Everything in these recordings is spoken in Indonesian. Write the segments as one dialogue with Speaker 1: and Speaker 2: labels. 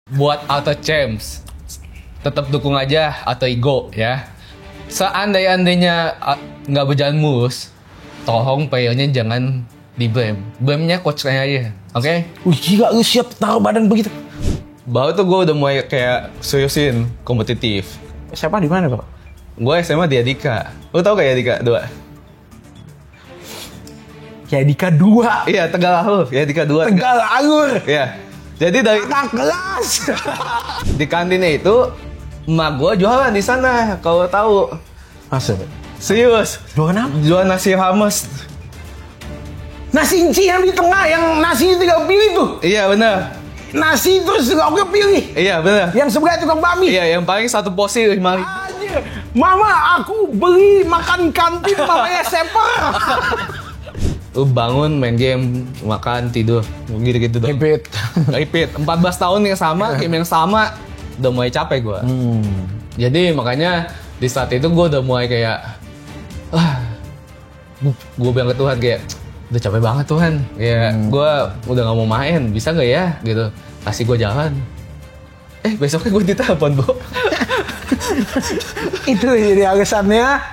Speaker 1: buat auto champs tetap dukung aja atau ego ya. Seandainya nggak berjalan mulus, tolong playernya jangan di blame. Blame-nya coachnya aja, oke?
Speaker 2: Wih gila, lu siap taruh badan begitu?
Speaker 1: Baru tuh gue udah mulai kayak seriusin kompetitif.
Speaker 2: Siapa di mana, Pak?
Speaker 1: Gue SMA di Adika. Lu tau gak Adika 2?
Speaker 2: Ya Dika 2.
Speaker 1: Iya, Tegal Alur. Ya Adika 2.
Speaker 2: Tegal Alur.
Speaker 1: Iya. Jadi dari
Speaker 2: Kakak kelas.
Speaker 1: di kantinnya itu emak gue jualan di sana, kalau tahu.
Speaker 2: Masa?
Speaker 1: Serius.
Speaker 2: Jualan apa?
Speaker 1: Jual nasi rames.
Speaker 2: Nasi inci yang di tengah, yang nasi tinggal pilih tuh.
Speaker 1: Iya benar.
Speaker 2: Nasi terus lauknya pilih.
Speaker 1: Iya benar.
Speaker 2: Yang sebelah tukang bakmi.
Speaker 1: Iya, yang paling satu porsi 5.000.
Speaker 2: Anjir. Mama, aku beli makan kantin mamanya seper.
Speaker 1: Lu bangun, main game, makan, tidur. Gitu-gitu dong. Repeat. 14 tahun yang sama, game yang sama. Udah mulai capek gue. Jadi makanya di saat itu gue udah mulai kayak gue bilang ke Tuhan kayak udah capek banget Tuhan, kayak gue udah gak mau main, bisa gak ya gitu, kasih gue jalan. Besoknya gue ditelepon, Bu.
Speaker 2: Itu jadi alasannya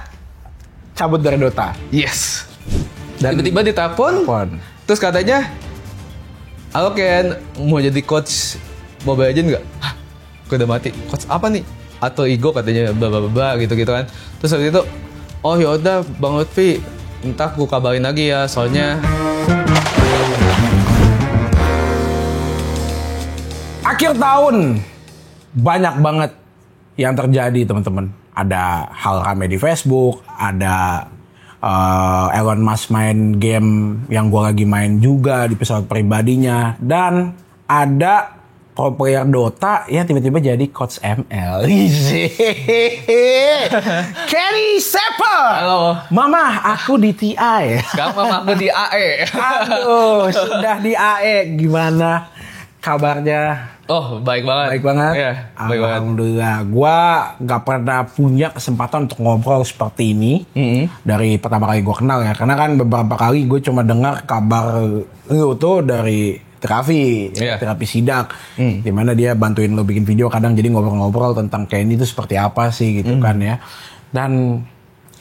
Speaker 2: cabut dari Dota.
Speaker 1: Yes.
Speaker 2: Dan
Speaker 1: Tiba-tiba ditelepon, terus katanya, halo Ken, mau jadi coach Mobile Legends nggak? Hah, gue udah mati. Coach apa nih? Atau Igo katanya, bla gitu kan. Terus habis itu, oh yaudah Bang Lutfi, entah gue kabarin lagi ya, soalnya
Speaker 2: akhir tahun banyak banget yang terjadi teman-teman. Ada hal rame di Facebook, ada Elon Musk main game yang gue lagi main juga di pesawat pribadinya, dan ada pro player Dota yang tiba-tiba jadi coach ML. Kenny Sepper.
Speaker 1: halo,
Speaker 2: Mama, aku di TI.
Speaker 1: sekarang aku di AE.
Speaker 2: Aduh, sudah di AE. Gimana kabarnya?
Speaker 1: Oh, baik banget.
Speaker 2: Baik banget.
Speaker 1: Iya, baik banget.
Speaker 2: Alhamdulillah. Gua nggak pernah punya kesempatan untuk ngobrol seperti ini dari pertama kali gue kenal ya. Karena kan beberapa kali gue cuma dengar kabar lu tuh dari terapi, terapi sidak, dimana dia bantuin lo bikin video kadang, jadi ngobrol-ngobrol tentang Kenny itu seperti apa sih gitu kan ya. Dan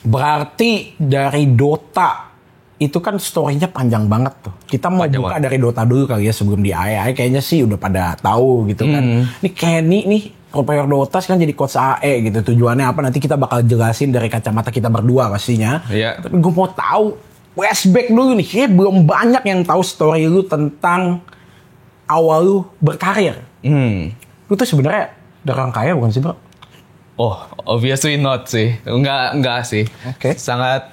Speaker 2: berarti dari Dota itu kan story-nya panjang banget tuh. Kita mau panjang buka banget dari Dota dulu kali ya sebelum di AE. Kayaknya sih udah pada tahu gitu kan. Ini Kenny nih pro player Dota kan jadi coach AE gitu. Tujuannya apa nanti kita bakal jelasin dari kacamata kita berdua pastinya.
Speaker 1: Iya.
Speaker 2: Tapi gue mau tahu flashback dulu nih. Kayaknya belum banyak yang tahu story lu tentang awal lu berkarir. Lu tuh sebenarnya dari orang kaya bukan sih, Bro?
Speaker 1: Oh, obviously not sih. Enggak sih.
Speaker 2: Oke.
Speaker 1: Sangat,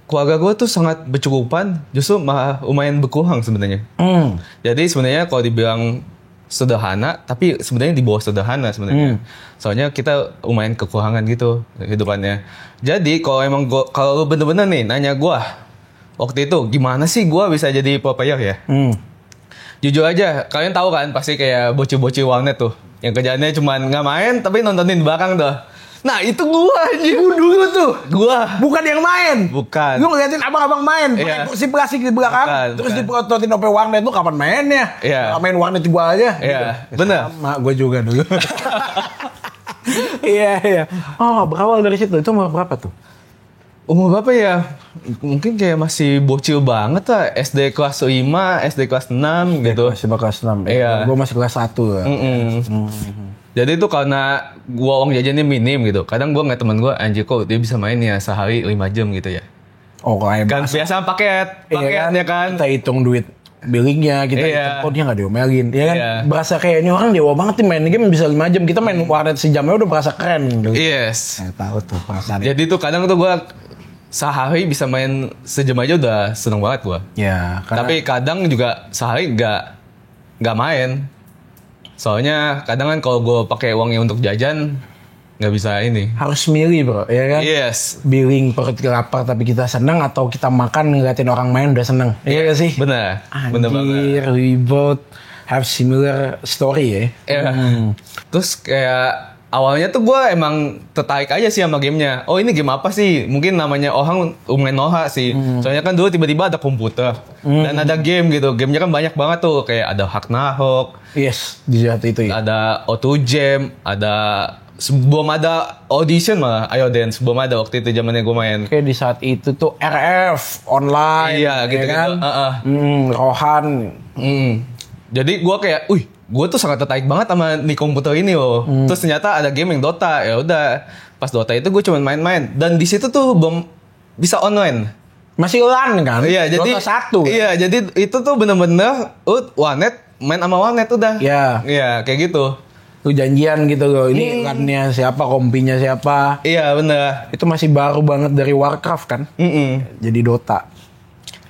Speaker 1: keluarga gue tuh sangat bercukupan, justru malah lumayan berkurang sebenarnya. Jadi sebenarnya kalau dibilang sederhana, tapi sebenarnya di bawah sederhana sebenarnya. Soalnya kita lumayan kekurangan gitu kehidupannya. Jadi kalau emang kalau lu bener-bener nih nanya gue waktu itu gimana sih gue bisa jadi pro player ya? Jujur aja, kalian tahu kan pasti kayak bocil-bocil warnet tuh, yang kerjaannya cuma nggak main tapi nontonin di belakang tuh. Nah itu gua aja. Dulu tuh. Gua.
Speaker 2: Bukan yang main.
Speaker 1: Bukan.
Speaker 2: Lu ngeliatin abang-abang main. Pakai kursi plastik di belakang. Terus diprototin OP warnet. Lu kapan mainnya?
Speaker 1: Iya.
Speaker 2: Main warnet gua aja.
Speaker 1: Iya.
Speaker 2: Gitu.
Speaker 1: Bener.
Speaker 2: Sama gua juga dulu. Iya. Oh berawal dari situ. Itu umur berapa tuh?
Speaker 1: Umur berapa ya? Mungkin kayak masih bocil banget lah. SD kelas 5, SD kelas 6 gitu.
Speaker 2: Masih kelas 6.
Speaker 1: Iya.
Speaker 2: Gua masih kelas 1 ya.
Speaker 1: Jadi itu karena gua uang jajannya minim gitu. Kadang gua ngeliat temen gua, anjir kok dia bisa main ya sehari 5 jam gitu ya.
Speaker 2: Oh kayak
Speaker 1: kan biasa paket ya kan.
Speaker 2: Kita hitung duit billingnya, kita hitung, oh dia gak diomelin. Ya kan berasa kayak ini orang dewa banget nih main game bisa 5 jam. Kita main warnet sejamnya udah berasa keren gitu.
Speaker 1: Yes.
Speaker 2: Tahu tuh perasaan.
Speaker 1: Jadi tuh kadang tuh gua sehari bisa main sejam aja udah seneng banget gua.
Speaker 2: Ya,
Speaker 1: tapi kadang juga sehari nggak main. Soalnya kadang kan kalau gue pakai uangnya untuk jajan nggak bisa ini.
Speaker 2: Harus milih bro, ya kan?
Speaker 1: Yes.
Speaker 2: Billing perut lapar tapi kita seneng, atau kita makan ngeliatin orang main udah seneng. Iya gak sih?
Speaker 1: Bener.
Speaker 2: Anjir,
Speaker 1: bener banget.
Speaker 2: we both have similar story ya.
Speaker 1: Terus kayak awalnya tuh gue emang tertarik aja sih sama gamenya. Oh ini game apa sih? Mungkin namanya orang lumayan noha sih. Soalnya kan dulu tiba-tiba ada komputer dan ada game gitu. Gamenya kan banyak banget tuh. Kayak ada Hacknahok.
Speaker 2: Yes, di saat itu ya.
Speaker 1: Ada Auto Jam. Ada sebelum ada Audition malah. Ayo Dance. Sebelum ada waktu itu zamannya gue main.
Speaker 2: Oke, di saat itu tuh RF online.
Speaker 1: Iya gitu
Speaker 2: kan. Rohan.
Speaker 1: Jadi gue kayak, gue tuh sangat tertarik banget sama nih komputer ini loh. Terus ternyata ada game yang Dota. Ya udah, pas Dota itu gue cuma main-main. Dan di situ tuh belum bisa online.
Speaker 2: Masih LAN kan?
Speaker 1: Iya, jadi
Speaker 2: Dota 1.
Speaker 1: Iya, jadi itu tuh bener-bener warnet main sama warnet udah.
Speaker 2: Iya.
Speaker 1: Iya, kayak gitu.
Speaker 2: Tuh janjian gitu loh. Ini LAN-nya siapa, kompinya siapa.
Speaker 1: Iya, bener.
Speaker 2: Itu masih baru banget dari Warcraft kan? Jadi Dota.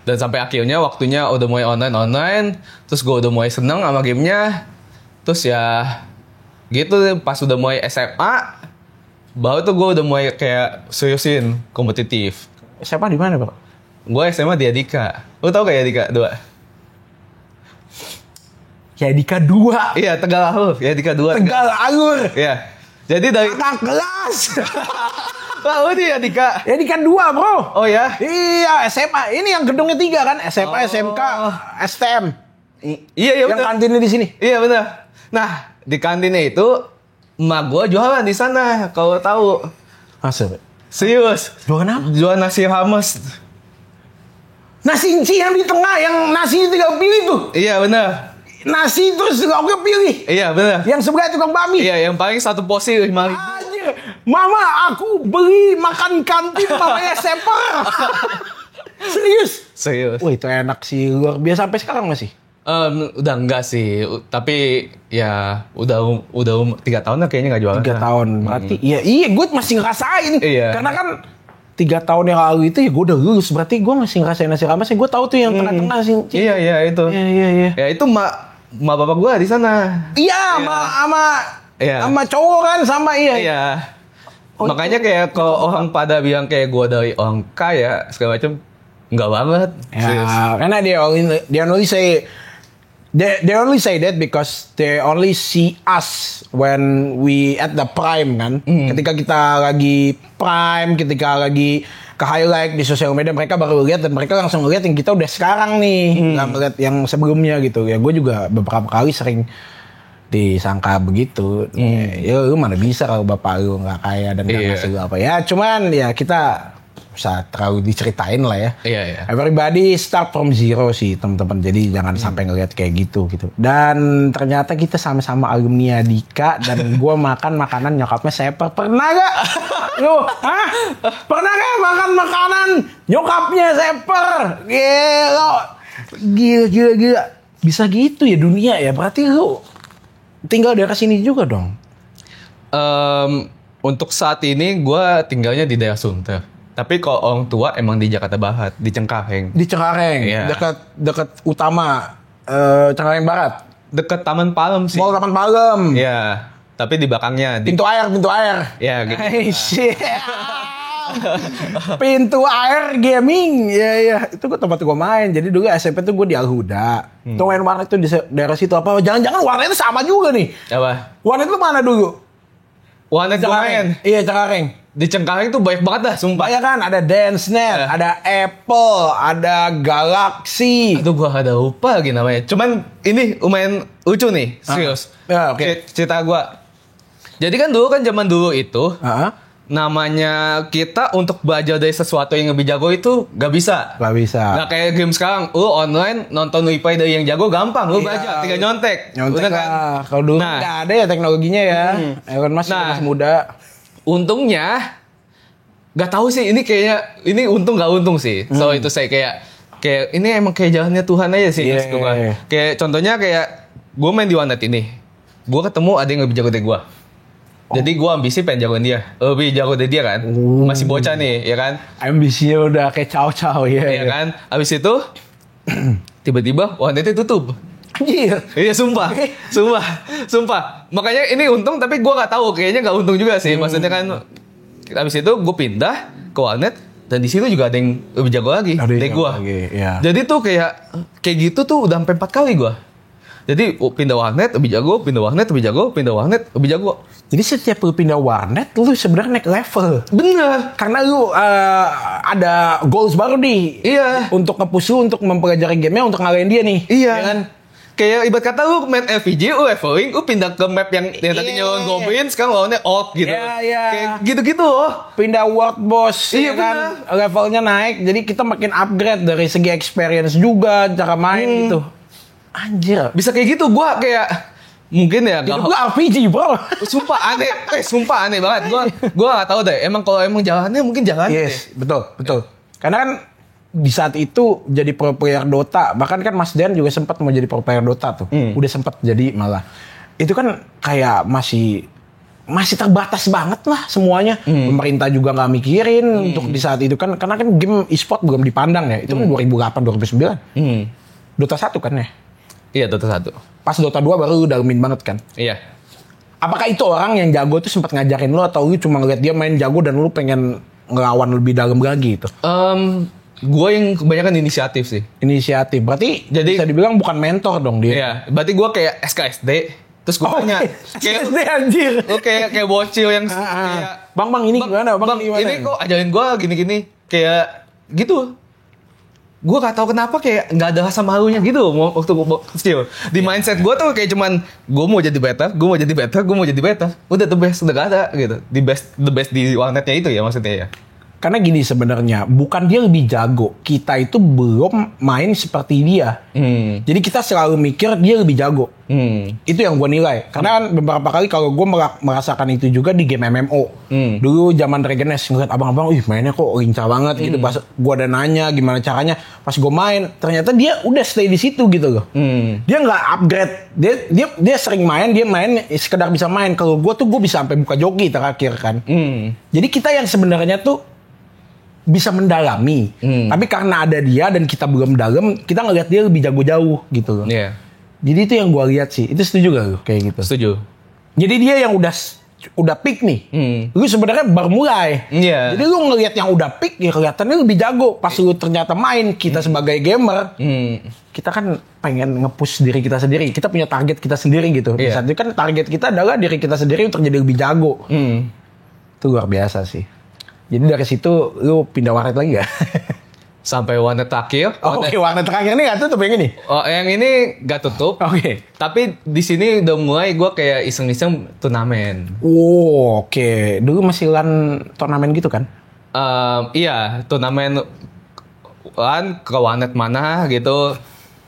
Speaker 1: Dan sampai akhirnya waktunya udah mulai online, terus gue udah mulai seneng sama gamenya. Terus ya gitu pas udah mulai SMA, baru tuh gue udah mulai kayak seriusin kompetitif.
Speaker 2: SMA di mana, Bro?
Speaker 1: Gue SMA di Adika. Lu tau gak Adika 2?
Speaker 2: Yadika 2.
Speaker 1: Iya, Tegal Alur. Yadika 2.
Speaker 2: Tegal Alur.
Speaker 1: Iya. Jadi dari
Speaker 2: Kakak kelas.
Speaker 1: Wah, lu di Adika.
Speaker 2: Yadika 2, Bro.
Speaker 1: Oh ya?
Speaker 2: Iya, SMA. Ini yang gedungnya 3 kan? SMA, SMK, STM.
Speaker 1: Iya,
Speaker 2: Yang
Speaker 1: bener.
Speaker 2: kantinnya di sini.
Speaker 1: Iya, bener. Nah, di kantinnya itu emak gue jualan di sana, kalau tahu.
Speaker 2: Masa?
Speaker 1: Serius.
Speaker 2: Jualan apa?
Speaker 1: Jual nasi rames.
Speaker 2: Nasi inci yang di tengah, yang nasi tinggal pilih tuh.
Speaker 1: Iya, bener.
Speaker 2: Nasi terus lauknya pilih.
Speaker 1: Iya, bener.
Speaker 2: Yang sebelah tukang bami.
Speaker 1: Iya, yang paling satu porsi 5.000.
Speaker 2: Anjir, Mama, aku beli makan kantin mamanya Seper. Serius?
Speaker 1: Serius.
Speaker 2: Wah, itu enak sih, luar biasa sampai sekarang masih.
Speaker 1: Udah enggak sih, tapi ya udah 3 tahun lah kayaknya nggak jualan.
Speaker 2: 3 tahun, berarti iya gue masih ngerasain.
Speaker 1: Iya.
Speaker 2: Karena kan 3 tahun yang lalu itu ya gue udah lulus, berarti gue masih ngerasain nasi rames. Gue tahu tuh yang tengah-tengah sih.
Speaker 1: Iya itu.
Speaker 2: Iya.
Speaker 1: Ya itu mak bapak gue di sana.
Speaker 2: Iya, sama cowok kan sama iya.
Speaker 1: Iya. Makanya kayak kalau orang pada bilang kayak gue dari orang kaya segala macam, enggak banget.
Speaker 2: Ya, karena they only say that because they only see us when we at the prime kan. Ketika kita lagi prime, ketika lagi ke highlight di sosial media, mereka baru lihat dan mereka langsung lihat yang kita udah sekarang nih, nggak ngeliat yang sebelumnya gitu. Ya gue juga beberapa kali sering disangka begitu. Ya lu mana bisa kalau bapak lu nggak kaya dan nggak ngasih lu apa. Ya cuman ya kita bisa terlalu diceritain lah ya.
Speaker 1: Iya.
Speaker 2: Everybody start from zero sih teman-teman. Jadi jangan sampai ngeliat kayak gitu. Dan ternyata kita sama-sama alumni Dika dan gue makan makanan nyokapnya Seper. Pernah gak? Lu, hah? Pernah gak makan makanan nyokapnya Seper? Gila. Bisa gitu ya dunia ya. Berarti lu tinggal daerah sini juga dong.
Speaker 1: Untuk saat ini gue tinggalnya di daerah Sunter. Tapi kalau orang tua emang di Jakarta Barat, di Cengkareng.
Speaker 2: Di Cengkareng,
Speaker 1: Iya.
Speaker 2: dekat utama Cengkareng Barat.
Speaker 1: Dekat Taman Palem sih.
Speaker 2: Mall Taman Palem.
Speaker 1: Iya. Tapi di belakangnya.
Speaker 2: Pintu air.
Speaker 1: Ya gitu.
Speaker 2: Hey, shit. Pintu air gaming. Iya. Itu tempat gue main. Jadi dulu SMP tuh gue di Alhuda. Tuh main warnet tuh di daerah situ apa. Jangan-jangan warnetnya sama juga nih.
Speaker 1: Apa?
Speaker 2: Warnet lu mana dulu?
Speaker 1: Warnet gue main.
Speaker 2: Iya, Cengkareng.
Speaker 1: Di Cengkareng tuh banyak banget dah, sumpah.
Speaker 2: Ya kan, ada Dancenet, ada Apple, ada Galaxy.
Speaker 1: Aduh, gua ada lupa lagi namanya. Cuman ini lumayan lucu nih, serius.
Speaker 2: Ya, oke.
Speaker 1: Cerita gua. Jadi kan zaman dulu itu, namanya kita untuk belajar dari sesuatu yang lebih jago itu gak bisa.
Speaker 2: Gak bisa.
Speaker 1: Nah kayak game sekarang, lu online nonton replay dari yang jago gampang, lu belajar, tinggal nyontek. Udah kan?
Speaker 2: Kalau dulu nggak ada ya teknologinya ya. Elon Musk masih muda.
Speaker 1: Untungnya, gak tahu sih ini kayaknya ini untung gak untung sih. So itu saya kayak ini emang kayak jalannya Tuhan aja sih.
Speaker 2: Yeah.
Speaker 1: Kayak contohnya kayak gue main di warnet ini, gue ketemu ada yang lebih jago dari gue. Jadi gue ambisi pengen jagoin dia, lebih jago dari dia kan. Masih bocah nih, ya kan.
Speaker 2: Ambisinya udah kayak caw-caw
Speaker 1: ya kan. Abis itu tiba-tiba warnetnya tutup.
Speaker 2: Anjir.
Speaker 1: Iya sumpah. Makanya ini untung tapi gue nggak tahu. Kayaknya nggak untung juga sih. Maksudnya kan abis itu gue pindah ke warnet dan di situ juga ada yang lebih jago lagi dari gue.
Speaker 2: Ya.
Speaker 1: Jadi tuh kayak gitu tuh udah sampai 4 kali gue. Jadi pindah warnet lebih jago, pindah warnet lebih jago, pindah warnet lebih jago.
Speaker 2: Jadi setiap lu pindah warnet, lu sebenarnya naik level.
Speaker 1: Bener.
Speaker 2: Karena lu ada goals baru nih.
Speaker 1: Iya.
Speaker 2: Untuk nge-push lu, untuk mempelajari gamenya, untuk ngalahin dia nih.
Speaker 1: Iya.
Speaker 2: Ya kan?
Speaker 1: Kayak ibarat kata lu main FVG, lu leveling, lu pindah ke map yang tadinya lawan Goblin, sekarang lawannya Orc gitu.
Speaker 2: Iya.
Speaker 1: Kayak gitu-gitu loh.
Speaker 2: Pindah world boss,
Speaker 1: Iya,
Speaker 2: ya kan? Levelnya naik, jadi kita makin upgrade dari segi experience juga, cara main gitu. Anjir.
Speaker 1: Bisa kayak gitu, gua kayak mungkin ya
Speaker 2: Itu gua RPG, bro.
Speaker 1: Sumpah aneh banget. Gua gak tahu deh. Emang kalau jalannya mungkin jalannya.
Speaker 2: Yes, betul. Karena kan di saat itu jadi pro player Dota, bahkan kan Mas Dan juga sempat mau jadi pro player Dota tuh. Udah sempat jadi malah. Itu kan kayak masih terbatas banget lah semuanya. Pemerintah juga nggak mikirin untuk di saat itu kan, karena kan game e-sport belum dipandang ya. Itu kan 2008 2009. Dota 1 kan ya?
Speaker 1: Iya, Dota 1.
Speaker 2: Pas Dota 2 baru dalemin banget kan.
Speaker 1: Iya.
Speaker 2: Apakah itu orang yang jago tuh sempat ngajarin lo, atau lu cuma ngeliat dia main jago dan lu pengen ngelawan lebih dalam lagi gitu?
Speaker 1: Gue yang kebanyakan inisiatif sih.
Speaker 2: Inisiatif. Berarti
Speaker 1: jadi
Speaker 2: bisa dibilang bukan mentor dong dia.
Speaker 1: Iya, berarti gue kayak SKSD. Terus gue tanya, kayak
Speaker 2: SD anjir.
Speaker 1: Lu kayak bocil yang kayak
Speaker 2: Bang ini gimana? Bang ini gimana?
Speaker 1: Ini kok ajarin gue gini-gini, kayak gitu. Gue gak tahu kenapa kayak nggak ada rasa malunya gitu waktu gue kecil. Di mindset gue tuh kayak cuman gue mau jadi better, gue mau jadi better, gue mau jadi better. Udah the best, udah gak ada gitu. The best di warnetnya itu ya maksudnya ya.
Speaker 2: Karena gini sebenarnya, bukan dia lebih jago, kita itu belum main seperti dia. Jadi kita selalu mikir dia lebih jago. Itu yang gue nilai. Karena kan beberapa kali kalau gue merasakan itu juga di game MMO. Dulu zaman Dragon Age ngeliat abang-abang, mainnya kok lincah banget gitu. Pas gue ada nanya gimana caranya, pas gue main, ternyata dia udah stay di situ gitu loh. Dia nggak upgrade. Dia sering main, dia main sekedar bisa main. Kalau gue tuh gue bisa sampai buka joki terakhir kan. Jadi kita yang sebenarnya tuh bisa mendalami, tapi karena ada dia dan kita belum dalam, kita ngelihat dia lebih jago jauh gitu loh.
Speaker 1: Iya.
Speaker 2: Jadi itu yang gue lihat sih. Itu setuju gak lu kayak gitu?
Speaker 1: Setuju.
Speaker 2: Jadi dia yang udah peak nih, lu sebenarnya baru mulai.
Speaker 1: Iya.
Speaker 2: Jadi lu ngelihat yang udah peak, ya kelihatannya lebih jago. Pas lu ternyata main, kita sebagai gamer, kita kan pengen nge-push diri kita sendiri. Kita punya target kita sendiri gitu. Di saat itu kan target kita adalah diri kita sendiri untuk jadi lebih jago. Itu luar biasa sih. Jadi dari situ lu pindah warnet lagi gak?
Speaker 1: Sampai warnet terakhir.
Speaker 2: Oke, warnet terakhir ini gak tutup yang ini?
Speaker 1: Oh, yang ini gak tutup.
Speaker 2: Oke.
Speaker 1: Tapi di sini udah mulai gue kayak iseng-iseng turnamen.
Speaker 2: Oh, oke. Dulu masih LAN turnamen gitu kan?
Speaker 1: Iya, turnamen LAN ke warnet mana gitu.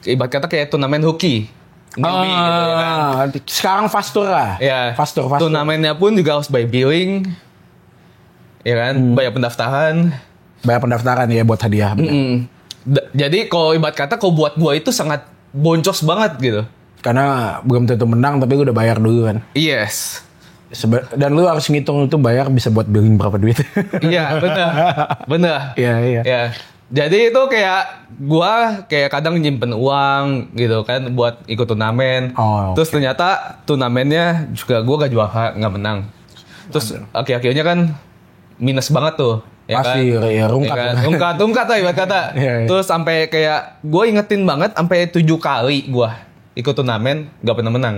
Speaker 1: Ibarat kata kayak turnamen hoki. Gitu, ya kan?
Speaker 2: Sekarang Fastur lah.
Speaker 1: Iya.
Speaker 2: Fastur.
Speaker 1: Turnamennya pun juga harus by billing. Ya kan, bayar pendaftaran.
Speaker 2: Bayar pendaftaran ya buat hadiah.
Speaker 1: Jadi kalau ibarat kata kalau buat gua itu sangat boncos banget gitu.
Speaker 2: Karena belum tentu menang tapi lu udah bayar dulu kan.
Speaker 1: Yes.
Speaker 2: Dan lu harus ngitung itu bayar bisa buat billing berapa duit.
Speaker 1: Iya, bener.
Speaker 2: Iya.
Speaker 1: Ya. Jadi itu kayak gua kayak kadang nyimpen uang gitu kan buat ikut turnamen. Terus ternyata turnamennya juga gua gak menang. Terus akhir-akhirnya kan minus banget tuh. Ya
Speaker 2: pasti
Speaker 1: kan?
Speaker 2: ya,
Speaker 1: rungkat lah ibarat kata.
Speaker 2: Iya.
Speaker 1: Terus sampai kayak gue ingetin banget sampai 7 kali gue ikut turnamen gak pernah menang.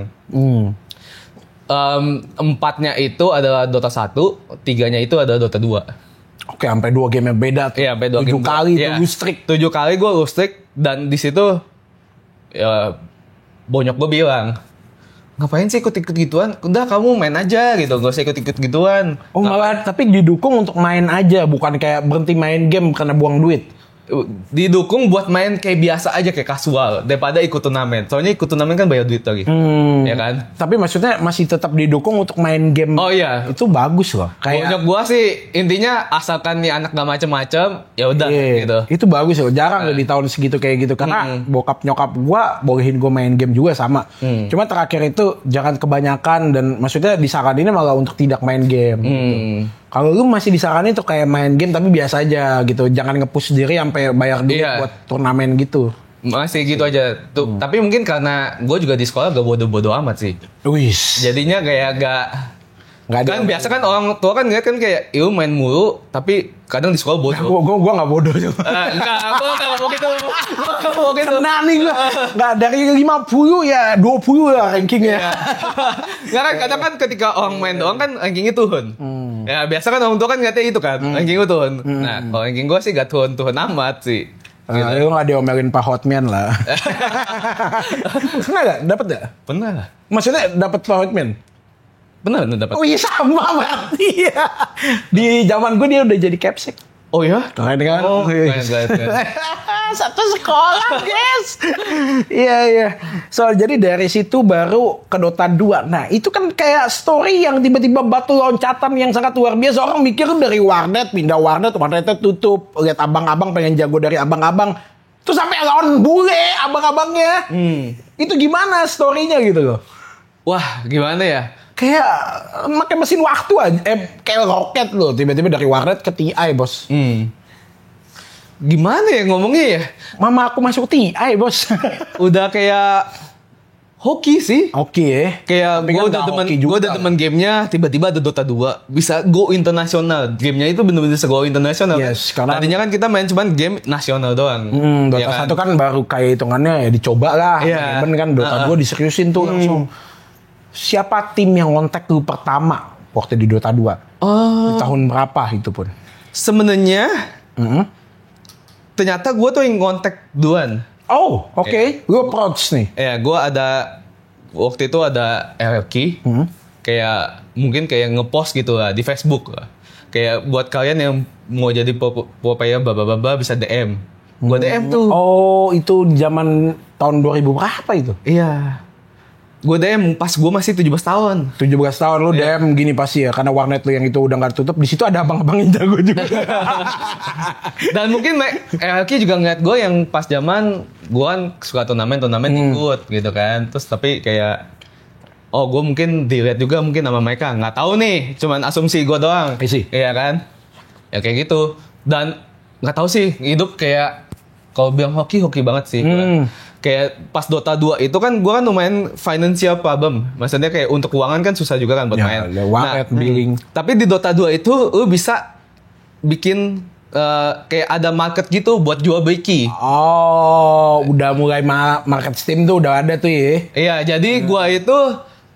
Speaker 1: 4-nya itu adalah Dota 1, 3-nya itu adalah Dota 2.
Speaker 2: Oke, sampai 2 game yang beda tuh.
Speaker 1: Iya, sampai 2 game.
Speaker 2: 7 kali
Speaker 1: ya.
Speaker 2: tuh lu streak.
Speaker 1: 7 kali gue lose streak dan di situ ya bonyok gue bilang, ngapain sih ikut-ikut gituan? Udah kamu main aja gitu, gak usah ikut-ikut gituan.
Speaker 2: Oh malah tapi didukung untuk main aja, bukan kayak berhenti main game karena buang duit.
Speaker 1: Didukung buat main kayak biasa aja, kayak kasual daripada ikut turnamen. Soalnya ikut turnamen kan bayar duit lagi. Ya kan?
Speaker 2: Tapi maksudnya masih tetap didukung untuk main game.
Speaker 1: Oh iya.
Speaker 2: Itu bagus loh.
Speaker 1: Kayak gua sih intinya asalkan nih anak gak macem-macem ya udah gitu.
Speaker 2: Itu bagus loh. Jarang di tahun segitu kayak gitu karena bokap nyokap gua bolehin gua main game juga sama. Cuma terakhir itu jangan kebanyakan dan maksudnya disaraninnya malah untuk tidak main game. Gitu. Kalau lu masih disaranin tuh kayak main game tapi biasa aja gitu. Jangan nge-push sendiri sampai bayar duit buat turnamen gitu.
Speaker 1: Masih gitu aja. Tuh, tapi mungkin karena gue juga di sekolah gak bodo-bodo amat sih.
Speaker 2: Wis.
Speaker 1: Jadinya kayak gak
Speaker 2: Nggak ada.
Speaker 1: Kan biasa kan orang tua kan ngeliat kan kayak, "Iu main mulu, tapi kadang di sekolah bodoh."
Speaker 2: Gue nggak bodoh juga.
Speaker 1: Enggak, gue nggak mau gitu. Gue nggak mau gitu.
Speaker 2: Kena nih gue. Nggak dari 50 ya 20 lah rankingnya.
Speaker 1: Nggak kan, kadang kan ketika orang main doang kan rankingnya turun. Ya biasa kan orang tua kan ngeliatnya itu kan, ranking gue turun. Nah, kalau ranking gue sih gak turun amat sih.
Speaker 2: Lu nggak diomelin Pak Hotman lah. Pernah nggak? Dapat nggak?
Speaker 1: Pernah lah.
Speaker 2: Maksudnya dapat Pak Hotman?
Speaker 1: Pernah dapat.
Speaker 2: Oh iya sama berarti ya. Di zaman gue dia udah jadi capsek.
Speaker 1: Oh ya?
Speaker 2: Keren kan?
Speaker 1: Oh, keren.
Speaker 2: Satu sekolah, guys. Iya. So, jadi dari situ baru ke Dota 2. Nah, itu kan kayak story yang tiba-tiba batu loncatan yang sangat luar biasa. Orang mikir dari warnet, pindah warnetnya tutup. Lihat abang-abang pengen jago dari abang-abang. Terus sampai lawan bule abang-abangnya. Itu gimana story-nya gitu loh.
Speaker 1: Wah, gimana ya?
Speaker 2: Kayak pakai mesin waktu aja. Kayak roket loh. Tiba-tiba dari warnet ke TI, bos.
Speaker 1: Gimana ya ngomongnya ya?
Speaker 2: Mama aku masuk TI, bos.
Speaker 1: Udah kayak hoki sih.
Speaker 2: Oke ya.
Speaker 1: Kayak
Speaker 2: Tapi
Speaker 1: gue
Speaker 2: kan
Speaker 1: udah
Speaker 2: nggak
Speaker 1: temen,
Speaker 2: hoki
Speaker 1: gue
Speaker 2: juga.
Speaker 1: udah temen gamenya, tiba-tiba ada Dota 2 bisa go internasional. Gamenya itu bener-bener bisa go internasional.
Speaker 2: Yes,
Speaker 1: kan?
Speaker 2: karena-
Speaker 1: Tadinya kan kita main cuman game nasional doang.
Speaker 2: Dota
Speaker 1: Ya
Speaker 2: 1 kan baru kayak hitungannya ya dicoba lah.
Speaker 1: Iya.
Speaker 2: Even kan Dota 2 diseriusin tuh langsung. Siapa tim yang ngontek lu pertama waktu di Dota 2?
Speaker 1: Oh,
Speaker 2: Di tahun berapa itu pun?
Speaker 1: sebenarnya ternyata gue tuh yang kontak duluan.
Speaker 2: Oh, oke. Lu approach nih.
Speaker 1: Ya, gue ada waktu itu ada RLQ, kayak mungkin kayak ngepost gitu lah di Facebook lah. Kayak buat kalian yang mau jadi player baba bisa DM. Gue DM tuh.
Speaker 2: Oh, itu zaman tahun 2000 berapa itu?
Speaker 1: Iya. Gue DM pas gue masih 17 tahun.
Speaker 2: 17 tahun lu DM gini pasti ya, karena warnet lu yang itu udah nggak tutup. Di situ ada abang-abang yang jago juga.
Speaker 1: Dan mungkin RLQ juga ngeliat gue yang pas zaman gue kan suka turnamen ikut gitu kan. Terus tapi kayak gue mungkin dilihat juga mungkin sama mereka, nggak tahu nih, cuman asumsi gue doang.
Speaker 2: Isi.
Speaker 1: Iya kan? Ya kayak gitu. Dan nggak tahu sih hidup kayak kalau bilang hoki banget sih. Kayak pas Dota 2 itu kan gue kan lumayan financial problem. Maksudnya kayak untuk keuangan kan susah juga kan buat main.
Speaker 2: Ya, warnet, billing.
Speaker 1: Tapi di Dota 2 itu lu bisa bikin kayak ada market gitu buat jual beli key.
Speaker 2: Oh, udah mulai market Steam tuh udah ada tuh ya.
Speaker 1: Iya, jadi gua itu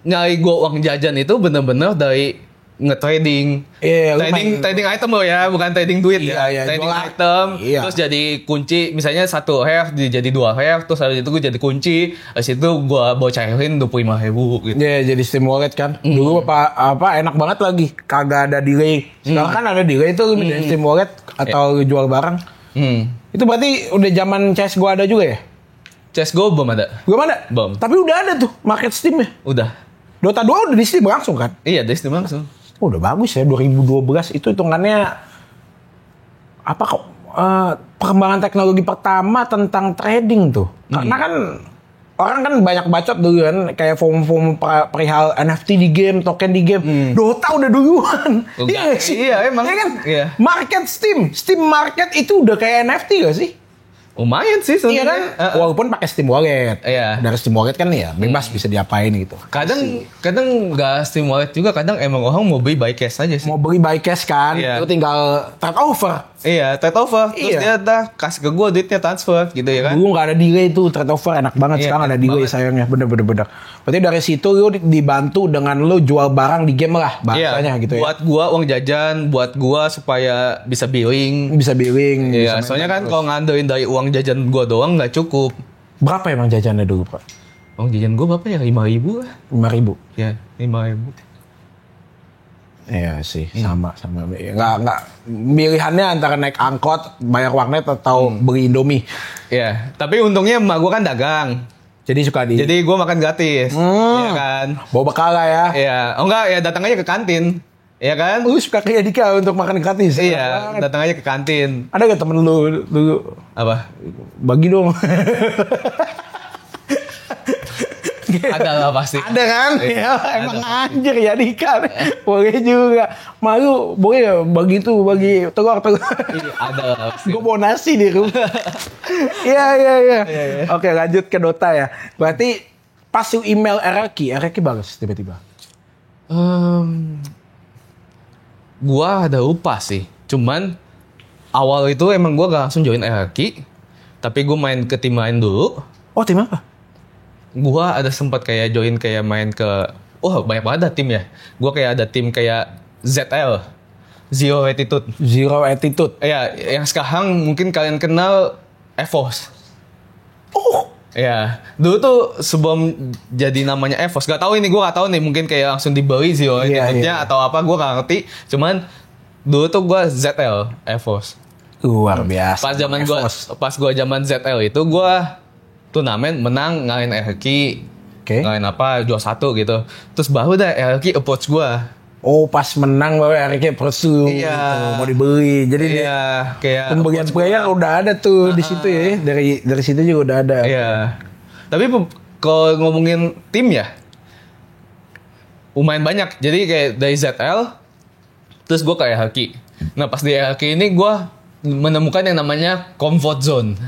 Speaker 1: nyari uang jajan itu bener-bener dari nge-trading.
Speaker 2: Iya, lu
Speaker 1: Trading item loh ya, bukan trading duit
Speaker 2: Iya,
Speaker 1: ya. Trading
Speaker 2: jualan.
Speaker 1: item,
Speaker 2: Iya.
Speaker 1: terus jadi kunci, misalnya 1 health jadi 2 health, terus habis itu gue jadi kunci, habis itu gua bocahin 25.000 gitu.
Speaker 2: Iya, jadi Steam Wallet kan. Dulu apa enak banget lagi. Kagak ada delay. Sekarang kan ada delay tuh dari Steam Wallet atau jual barang. Itu berarti udah zaman CS gua ada juga ya?
Speaker 1: CSGO belum ada.
Speaker 2: Belum ada?
Speaker 1: Belum.
Speaker 2: Tapi udah ada tuh market Steam-nya.
Speaker 1: Udah.
Speaker 2: Dota 2 udah di Steam langsung kan?
Speaker 1: Iya, dari Steam langsung.
Speaker 2: Oh, udah bagus ya 2012 itu hitungannya apa kok perkembangan teknologi pertama tentang trading tuh. Karena kan orang kan banyak bacot dulu kan kayak form perihal NFT di game, token di game. Dota udah duluan.
Speaker 1: Iya
Speaker 2: nggak sih?
Speaker 1: iya, emang.
Speaker 2: Iya kan?
Speaker 1: Iya.
Speaker 2: Market Steam market itu udah kayak NFT gak sih?
Speaker 1: Lumayan sih
Speaker 2: Iya kan?
Speaker 1: sebenarnya.
Speaker 2: Walaupun pakai Steam Wallet.
Speaker 1: Iya.
Speaker 2: Dari Steam Wallet kan ya bebas bisa diapain gitu.
Speaker 1: Kadang nggak Steam Wallet juga, kadang emang orang mau beli by cash aja sih.
Speaker 2: Mau beli by cash kan,
Speaker 1: Iya.
Speaker 2: itu tinggal trade over.
Speaker 1: Iya, trade over. Terus
Speaker 2: Iya.
Speaker 1: dia dah kasih ke gue duitnya transfer gitu ya kan.
Speaker 2: Dulu nggak ada delay tuh trade over enak banget.
Speaker 1: Iya,
Speaker 2: Sekarang ada
Speaker 1: enak
Speaker 2: delay
Speaker 1: banget.
Speaker 2: sayangnya bener. Berarti dari situ lu dibantu dengan lu jual barang di game lah bahasanya gitu ya.
Speaker 1: Buat gua uang jajan, buat gua supaya bisa billing.
Speaker 2: Bisa billing.
Speaker 1: Iya,
Speaker 2: bisa
Speaker 1: soalnya
Speaker 2: main
Speaker 1: kan
Speaker 2: terus.
Speaker 1: kalau ngandelin dari uang jajan gua doang nggak cukup.
Speaker 2: Berapa emang jajannya dulu Pak?
Speaker 1: Uang jajan gua berapa ya? 5.000 lah.
Speaker 2: 5.000.
Speaker 1: Ya, 5.000.
Speaker 2: Iya sih, sama. Nggak pilihannya antara naik angkot, bayar warnet atau beli Indomie.
Speaker 1: Iya, tapi untungnya emak gua kan dagang.
Speaker 2: Jadi suka di
Speaker 1: Jadi gua makan gratis. Iya kan?
Speaker 2: bawa bekal lah ya.
Speaker 1: Iya, oh enggak ya datang aja ke kantin. Iya kan?
Speaker 2: Lu suka kayak Dika untuk makan gratis.
Speaker 1: Iya,
Speaker 2: Enak banget.
Speaker 1: datang aja ke kantin.
Speaker 2: Ada gak temen lu dulu?
Speaker 1: Apa?
Speaker 2: Bagi dong.
Speaker 1: Ada lah pasti.
Speaker 2: Ada kan?
Speaker 1: Iya,
Speaker 2: Ya, emang anjir ya Dika. Boleh juga. Malu boleh ya bagi itu, bagi telur.
Speaker 1: Iya, ada lah pasti.
Speaker 2: Gue mau nasi di rumah. Iya. Oke, lanjut ke Dota ya. Berarti pas lu email RRQ bagus tiba-tiba.
Speaker 1: Gua ada lupa sih. Cuman awal itu emang gua gak langsung join hierarchy, tapi gua main ke tim lain dulu.
Speaker 2: Oh, tim apa?
Speaker 1: Gua ada sempat kayak join kayak main ke banyak banget ada tim ya. Gua kayak ada tim kayak ZL, Zero Attitude.
Speaker 2: Zero Attitude.
Speaker 1: Ya, yang sekarang mungkin kalian kenal EVOS.
Speaker 2: Oh,
Speaker 1: Ya, dulu tuh sebelum jadi namanya EVOS, gak tahu ini gue gak tahu nih, mungkin kayak langsung dibeli Zero Attitude-nya atau apa, gue gak ngerti. Cuman dulu tuh gue ZL EVOS.
Speaker 2: Luar biasa.
Speaker 1: Pas gue zaman ZL itu gue turnamen menang ngalahin RQ, ngalahin apa juara 1 gitu. Terus baru dah RQ approach gue.
Speaker 2: Oh, pas menang baru RQ Persu gitu, mau dibeli. Jadi
Speaker 1: kayak
Speaker 2: pembelian player udah ada tuh di situ ya. Dari situ juga udah ada.
Speaker 1: Iya. Tapi kalau ngomongin tim ya, lumayan banyak. Jadi kayak dari ZL, terus gue kayak RQ. Nah pas di RQ ini gue menemukan yang namanya comfort zone.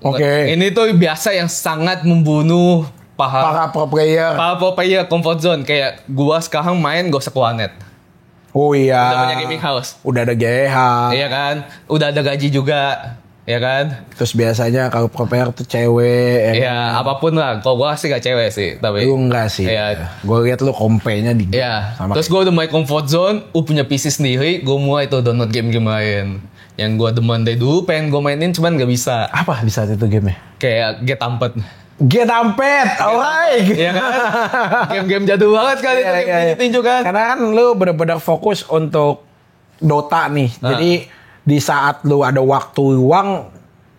Speaker 2: Oke.
Speaker 1: Ini tuh biasa yang sangat membunuh para
Speaker 2: pro player
Speaker 1: comfort zone. Kayak gua sekarang main gak usah ke warnet.
Speaker 2: Oh iya.
Speaker 1: Udah punya gaming house.
Speaker 2: Udah ada GH.
Speaker 1: Iya kan. Udah ada gaji juga. Ya kan.
Speaker 2: Terus biasanya kalau pro player tuh cewek.
Speaker 1: Iya apapun lah. Kalau gua sih gak cewek sih. Tapi
Speaker 2: lu enggak sih.
Speaker 1: Iya.
Speaker 2: Gua lihat lu kompenya di.
Speaker 1: Iya. Terus gua udah main comfort zone. Punya PC sendiri. Gua mulai tuh download game-game lain. Yang gua demen dari dulu pengen gua mainin cuman gak bisa.
Speaker 2: Apa bisa itu gamenya?
Speaker 1: Kayak Get Amped.
Speaker 2: Get Amped, alright.
Speaker 1: Iya kan? Game-game jadul banget kan itu tinju kan.
Speaker 2: Karena kan lu benar-benar fokus untuk Dota nih. Jadi di saat lu ada waktu luang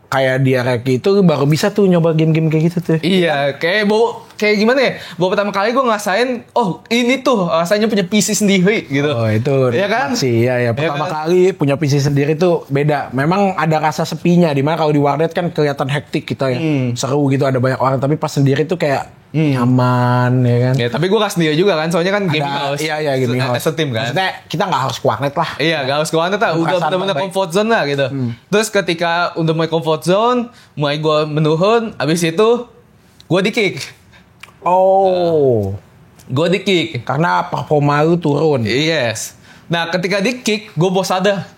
Speaker 2: kayak di RQ itu baru bisa tuh nyoba game-game kayak gitu tuh.
Speaker 1: Iya, kayak gimana ya? Baru pertama kali gue ngerasain, ini tuh rasanya punya PC sendiri gitu.
Speaker 2: Oh itu
Speaker 1: ya kan?
Speaker 2: Sih, ya pertama kali punya PC sendiri tuh beda. Memang ada rasa sepinya, dimana kalau di warnet kan kelihatan hektik kita ya, seru gitu ada banyak orang. Tapi pas sendiri tuh kayak nyaman ya kan.
Speaker 1: Ya tapi gue gak sendiri juga kan, soalnya kan gaming house.
Speaker 2: Iya gaming house.
Speaker 1: Setim kan.
Speaker 2: Maksudnya kita gak harus ke warnet lah.
Speaker 1: Iya gak harus ke warnet lah, udah bener-bener comfort zone lah gitu. Terus ketika udah mulai comfort zone, mulai gue menurun, abis itu gue di kick. Gue di kick.
Speaker 2: Karena performa lu turun.
Speaker 1: Yes. Nah ketika di kick, gue bos sadar.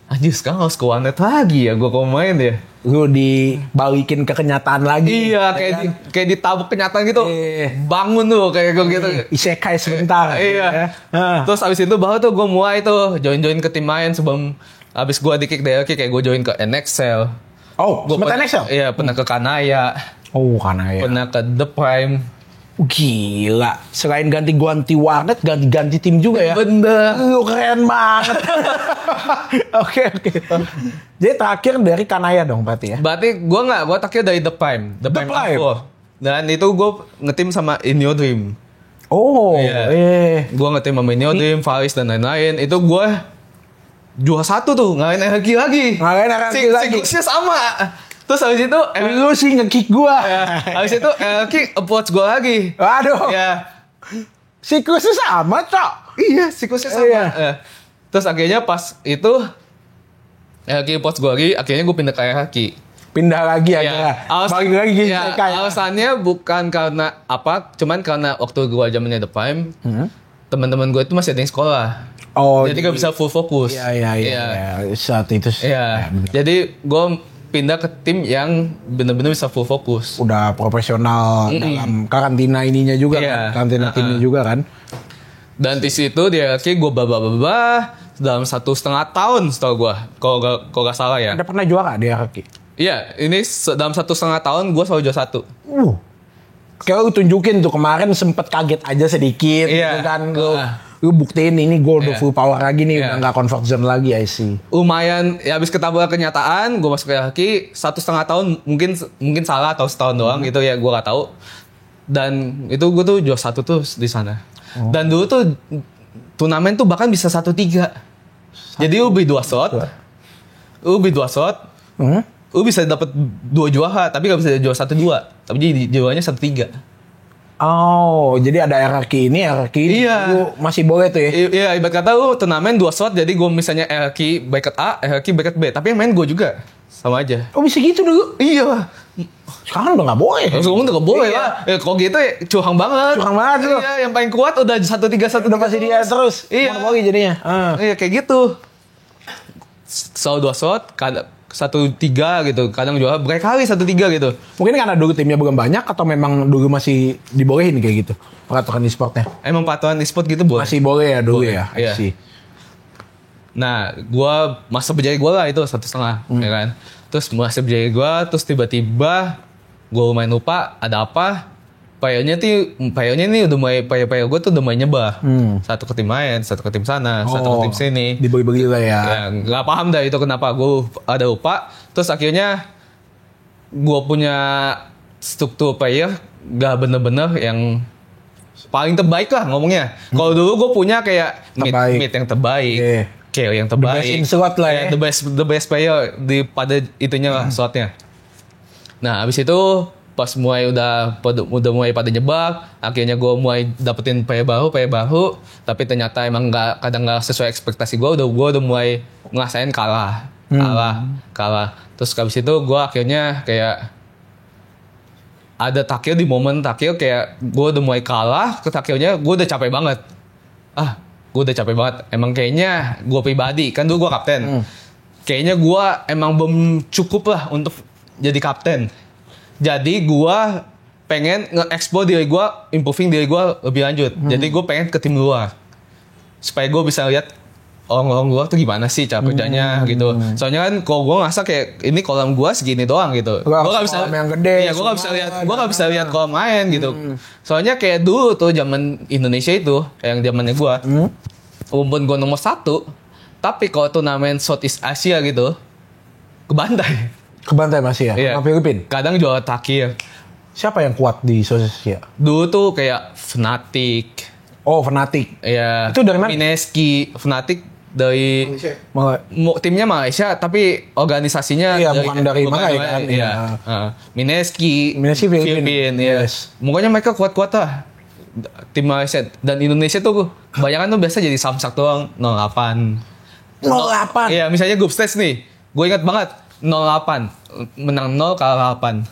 Speaker 1: Anjir sekarang harus ke warnet lagi ya gue kalau main ya.
Speaker 2: Lu dibalikin ke kenyataan lagi.
Speaker 1: Iya kayak ditabuk kenyataan gitu. Bangun tuh kayak gue gitu.
Speaker 2: Isekai sebentar.
Speaker 1: Iya. Terus abis itu baru tuh gue mulai tuh join ke tim lain sebelum abis gue di kick dari kayak gue join ke NXL.
Speaker 2: Sempet NXL?
Speaker 1: Iya pernah ke Kanaya.
Speaker 2: Kanaya. Pernah
Speaker 1: ke The Prime.
Speaker 2: Gila, selain ganti-ganti warnet, ganti-ganti tim juga ya?
Speaker 1: Bener.
Speaker 2: Lu keren banget. Oke. Jadi terakhir dari Kanaya dong berarti ya?
Speaker 1: Berarti gue terakhir dari The Prime. The Prime. Dan itu gue ngetim sama In Your Dream. Gue ngetim sama In Your Dream, Faris dan lain-lain. Itu gue juara 1 tuh, ngalahin RQ lagi. Siklusnya sama. Terus habis itu
Speaker 2: lu sih nge-kick gua.
Speaker 1: Habis itu kick approach gua lagi.
Speaker 2: Waduh.
Speaker 1: Ya.
Speaker 2: Siklusnya sama, Cok.
Speaker 1: Iya, siklusnya sama. Terus akhirnya pas itu approach gua lagi, akhirnya gua pindah ke RQ.
Speaker 2: Pindah lagi akhirnya. Balik lagi gitu kayak.
Speaker 1: Alasannya bukan karena apa, cuman karena waktu gua zamannya The Prime, teman-teman gua itu masih ada yang sekolah. Jadi gak bisa full fokus.
Speaker 2: Iya. Saat itu.
Speaker 1: Iya. Jadi gua pindah ke tim yang benar-benar bisa full fokus.
Speaker 2: Udah profesional dalam karantina ininya juga kan. Karantina timnya juga kan.
Speaker 1: Dan di situ dia kayak gue babah dalam 1,5 tahun setahu gue. Kalau gak salah ya.
Speaker 2: Udah pernah juara dia kaki?
Speaker 1: Iya, ini dalam 1,5 tahun gue selalu juara 1.
Speaker 2: Kayak lu tunjukin tuh kemarin sempet kaget aja sedikit gitu kan. Lu buktiin ini gue udah full power lagi nih, udah gak comfort zone lagi, I see.
Speaker 1: Lumayan, ya abis ketabrak kenyataan, gue masuk ke haki 1,5 tahun, mungkin salah atau setahun doang gitu ya, gue gak tahu. Dan itu gue tuh juara 1 tuh di sana. Dan dulu tuh turnamen tuh bahkan bisa 1-3. Jadi lu beli 2 slot, lu bisa dapet 2 juara, tapi gak bisa juara 1-2. Tapi jadi juaranya 1-3.
Speaker 2: Jadi ada RQ ini lu masih boleh tuh ya?
Speaker 1: Iya, ibarat kata lu turnamen 2 slot, jadi gue misalnya RQ bracket A, RQ bracket B, tapi yang main gue juga. Sama aja.
Speaker 2: Oh bisa gitu dulu?
Speaker 1: Iya.
Speaker 2: Sekarang udah nggak boleh.
Speaker 1: Sekarang udah nggak boleh lah. Kalau gitu ya curang banget.
Speaker 2: Curang banget tuh.
Speaker 1: Iya, yang paling kuat udah 1-3
Speaker 2: Udah pasti dia terus.
Speaker 1: Iya.
Speaker 2: Monopoli jadinya.
Speaker 1: Iya kayak gitu. Selalu 2 shot, kadang 1-3 gitu. Kadang juga berkali 1-3 gitu.
Speaker 2: Mungkin karena dulu timnya bukan banyak atau memang dulu masih dibolehin kayak gitu peraturan e-sportnya.
Speaker 1: Emang peraturan e-sport gitu boleh.
Speaker 2: Masih boleh ya dulu
Speaker 1: boleh.
Speaker 2: ya.
Speaker 1: Iya. Nah, gua masa berjaya gua lah itu 1,5, ya kan. Terus masa berjaya gua, terus tiba-tiba gua main lupa ada apa. Payanya nih udah mulai payo gua tuh udah mulai nyebah. Satu ke tim lain, satu ke tim sana, satu ke tim sini.
Speaker 2: Dibagi-bagi lah ya.
Speaker 1: Ya, nggak paham dah itu kenapa gua ada lupa. Terus akhirnya gua punya struktur player gak bener-bener yang paling terbaik lah ngomongnya. Kalau dulu gua punya kayak mid yang terbaik.
Speaker 2: Yeah.
Speaker 1: Kayak yang terbaik.
Speaker 2: The best in slot lah ya.
Speaker 1: The best player di pada itunya lah slotnya. Nah, habis itu pas udah mulai pada nyebak, akhirnya gue mulai dapetin player baru, tapi ternyata emang kadang nggak sesuai ekspektasi gue udah mulai ngerasain kalah. Terus habis itu gue akhirnya kayak ada tackle di momen tackle kayak gue udah mulai kalah, ke tackle-nya gue udah capek banget. Gue udah capek banget. Emang kayaknya gue pribadi, kan dulu gue kapten. Kayaknya gue emang belum cukup lah untuk jadi kapten. Jadi gue pengen nge-explore diri gue, improving diri gue lebih lanjut. Jadi gue pengen ke tim luar. Supaya gue bisa lihat orang-orang luar tuh gimana sih cara kerjanya gitu. Soalnya kan kalau gue ngerasa kayak ini kolam gue segini doang gitu. Gue gak bisa
Speaker 2: yang gede.
Speaker 1: Iya, gue gak bisa lihat kolam lain gitu. Soalnya kayak dulu tuh zaman Indonesia itu, yang zamannya gue. Walaupun gue nomor 1, tapi kalau turnamen Southeast Asia gitu, kebantai.
Speaker 2: Kebantai masih ya?
Speaker 1: Iya.
Speaker 2: Sama Filipina?
Speaker 1: Kadang juara terakhir.
Speaker 2: Siapa yang kuat di Southeast Asia?
Speaker 1: Dulu tuh kayak Fnatic.
Speaker 2: Oh, Fnatic.
Speaker 1: Iya.
Speaker 2: Itu dari mana?
Speaker 1: Mineski. Fnatic dari timnya Malaysia, tapi organisasinya
Speaker 2: bukan dari Malai kan?
Speaker 1: Iya. Mineski
Speaker 2: Filipina.
Speaker 1: Yes. Mukanya mereka kuat-kuat lah. Tim Malaysia dan Indonesia tuh kebanyakan tuh biasa jadi samsak doang 08. Iya, misalnya group stage nih. Gue ingat banget 08 menang 0 kalah 8.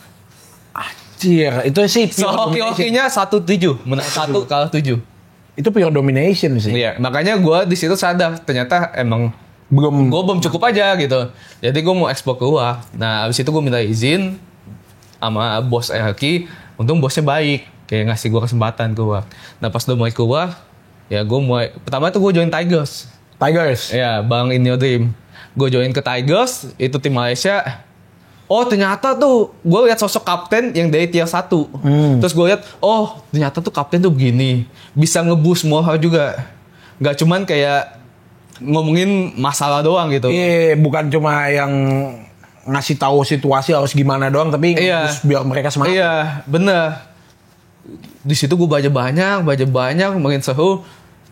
Speaker 2: Anjir, itu sih
Speaker 1: hoki-hokinya 1-7, menang 1 kalah 7.
Speaker 2: Itu pure domination sih.
Speaker 1: Iya, makanya gue di situ sadar ternyata emang gue belum cukup aja gitu. Jadi gue mau explore keluar. Nah, abis itu gue minta izin sama bos RQ. Untung bosnya baik. Kayak ngasih gue kesempatan keluar. Nah pas udah mulai keluar, ya gue mulai... Pertama tuh gue join Tigers. Iya, Bang In Your Dream. Gue join ke Tigers, itu tim Malaysia. Oh ternyata tuh, gue lihat sosok kapten yang dari tier 1. Terus gue lihat, oh ternyata tuh kapten tuh begini. Bisa nge-boost semua hal juga. Gak cuman kayak ngomongin masalah doang gitu.
Speaker 2: Iya, bukan cuma yang ngasih tahu situasi harus gimana doang, tapi biar mereka semangat.
Speaker 1: Iya, bener. Di situ gue baca banyak, makin seru.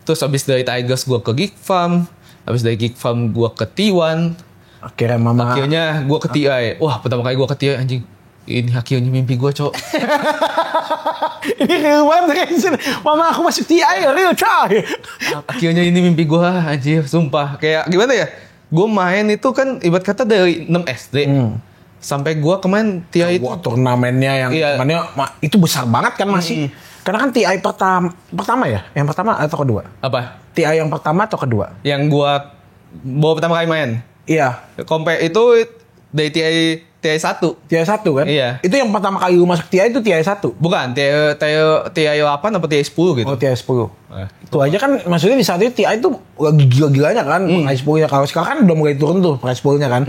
Speaker 1: Terus habis dari Tigers gue ke Geek Farm, habis dari Geek Farm gue ke T1. Akhirnya gue ke TI. Wah, pertama kali gue ke TI anjing. Ini akhirnya mimpi gue, Cok.
Speaker 2: Ini real banget. Mama aku masuk TI, real coy.
Speaker 1: Akhirnya ini mimpi gue anjir, sumpah. Kayak gimana ya? Gue main itu kan ibarat kata dari 6 SD. Sampai gue kemarin TI itu
Speaker 2: turnamennya yang itu besar banget kan masih. Karena kan TI pertama ya? Yang pertama atau kedua?
Speaker 1: Apa?
Speaker 2: TI yang pertama atau kedua?
Speaker 1: Yang gue bawa pertama kali main.
Speaker 2: Iya.
Speaker 1: Itu dari TI 1.
Speaker 2: TI 1 kan?
Speaker 1: Iya.
Speaker 2: Itu yang pertama kali lu masuk TI itu TI 1?
Speaker 1: Bukan, TI 8 apa TI 10 gitu.
Speaker 2: Oh, TI 10. Itu aja kan maksudnya di saat itu TI itu lagi gila-gilanya kan prize pool-nya. Kalau sekarang kan udah mulai turun tuh prize pool-nya kan.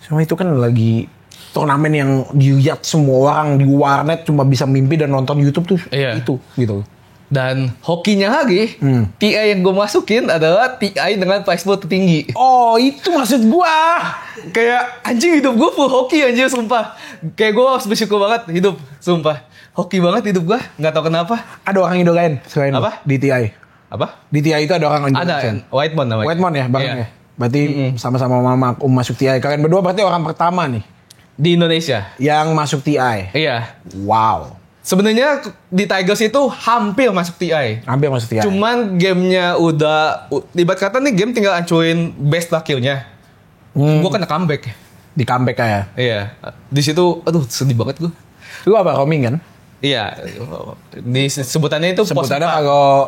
Speaker 2: Sama itu kan lagi turnamen yang dilihat semua orang di warnet cuma bisa mimpi dan nonton YouTube tuh. Itu gitu.
Speaker 1: Dan hokinya lagi, TI yang gue masukin adalah TI dengan prize pool tertinggi.
Speaker 2: Oh, itu maksud gue.
Speaker 1: Kayak anjing hidup gue full hoki anjing, sumpah. Kayak gue harus bersyukur banget hidup, sumpah. Hoki banget hidup gue, nggak tahu kenapa.
Speaker 2: Ada orang idolain selain
Speaker 1: apa?
Speaker 2: Di TI.
Speaker 1: Apa?
Speaker 2: Di TI itu ada orang idolain.
Speaker 1: Ada, Whitemon namanya.
Speaker 2: Whitemon ya, Bang ya. Berarti sama-sama mama masuk TI. Kalian berdua berarti orang pertama nih
Speaker 1: di Indonesia
Speaker 2: yang masuk TI.
Speaker 1: Iya.
Speaker 2: Wow.
Speaker 1: Sebenarnya di Tigers itu hampir masuk TI.
Speaker 2: Hampir masuk TI.
Speaker 1: Cuman gamenya udah ibarat kata nih game tinggal hancurin base kill-nya. Gue kena comeback.
Speaker 2: Di comeback ya.
Speaker 1: Iya. Di situ, aduh sedih banget gue.
Speaker 2: Lu apa roaming kan?
Speaker 1: Iya. Di sebutannya itu
Speaker 2: Sebutannya kalau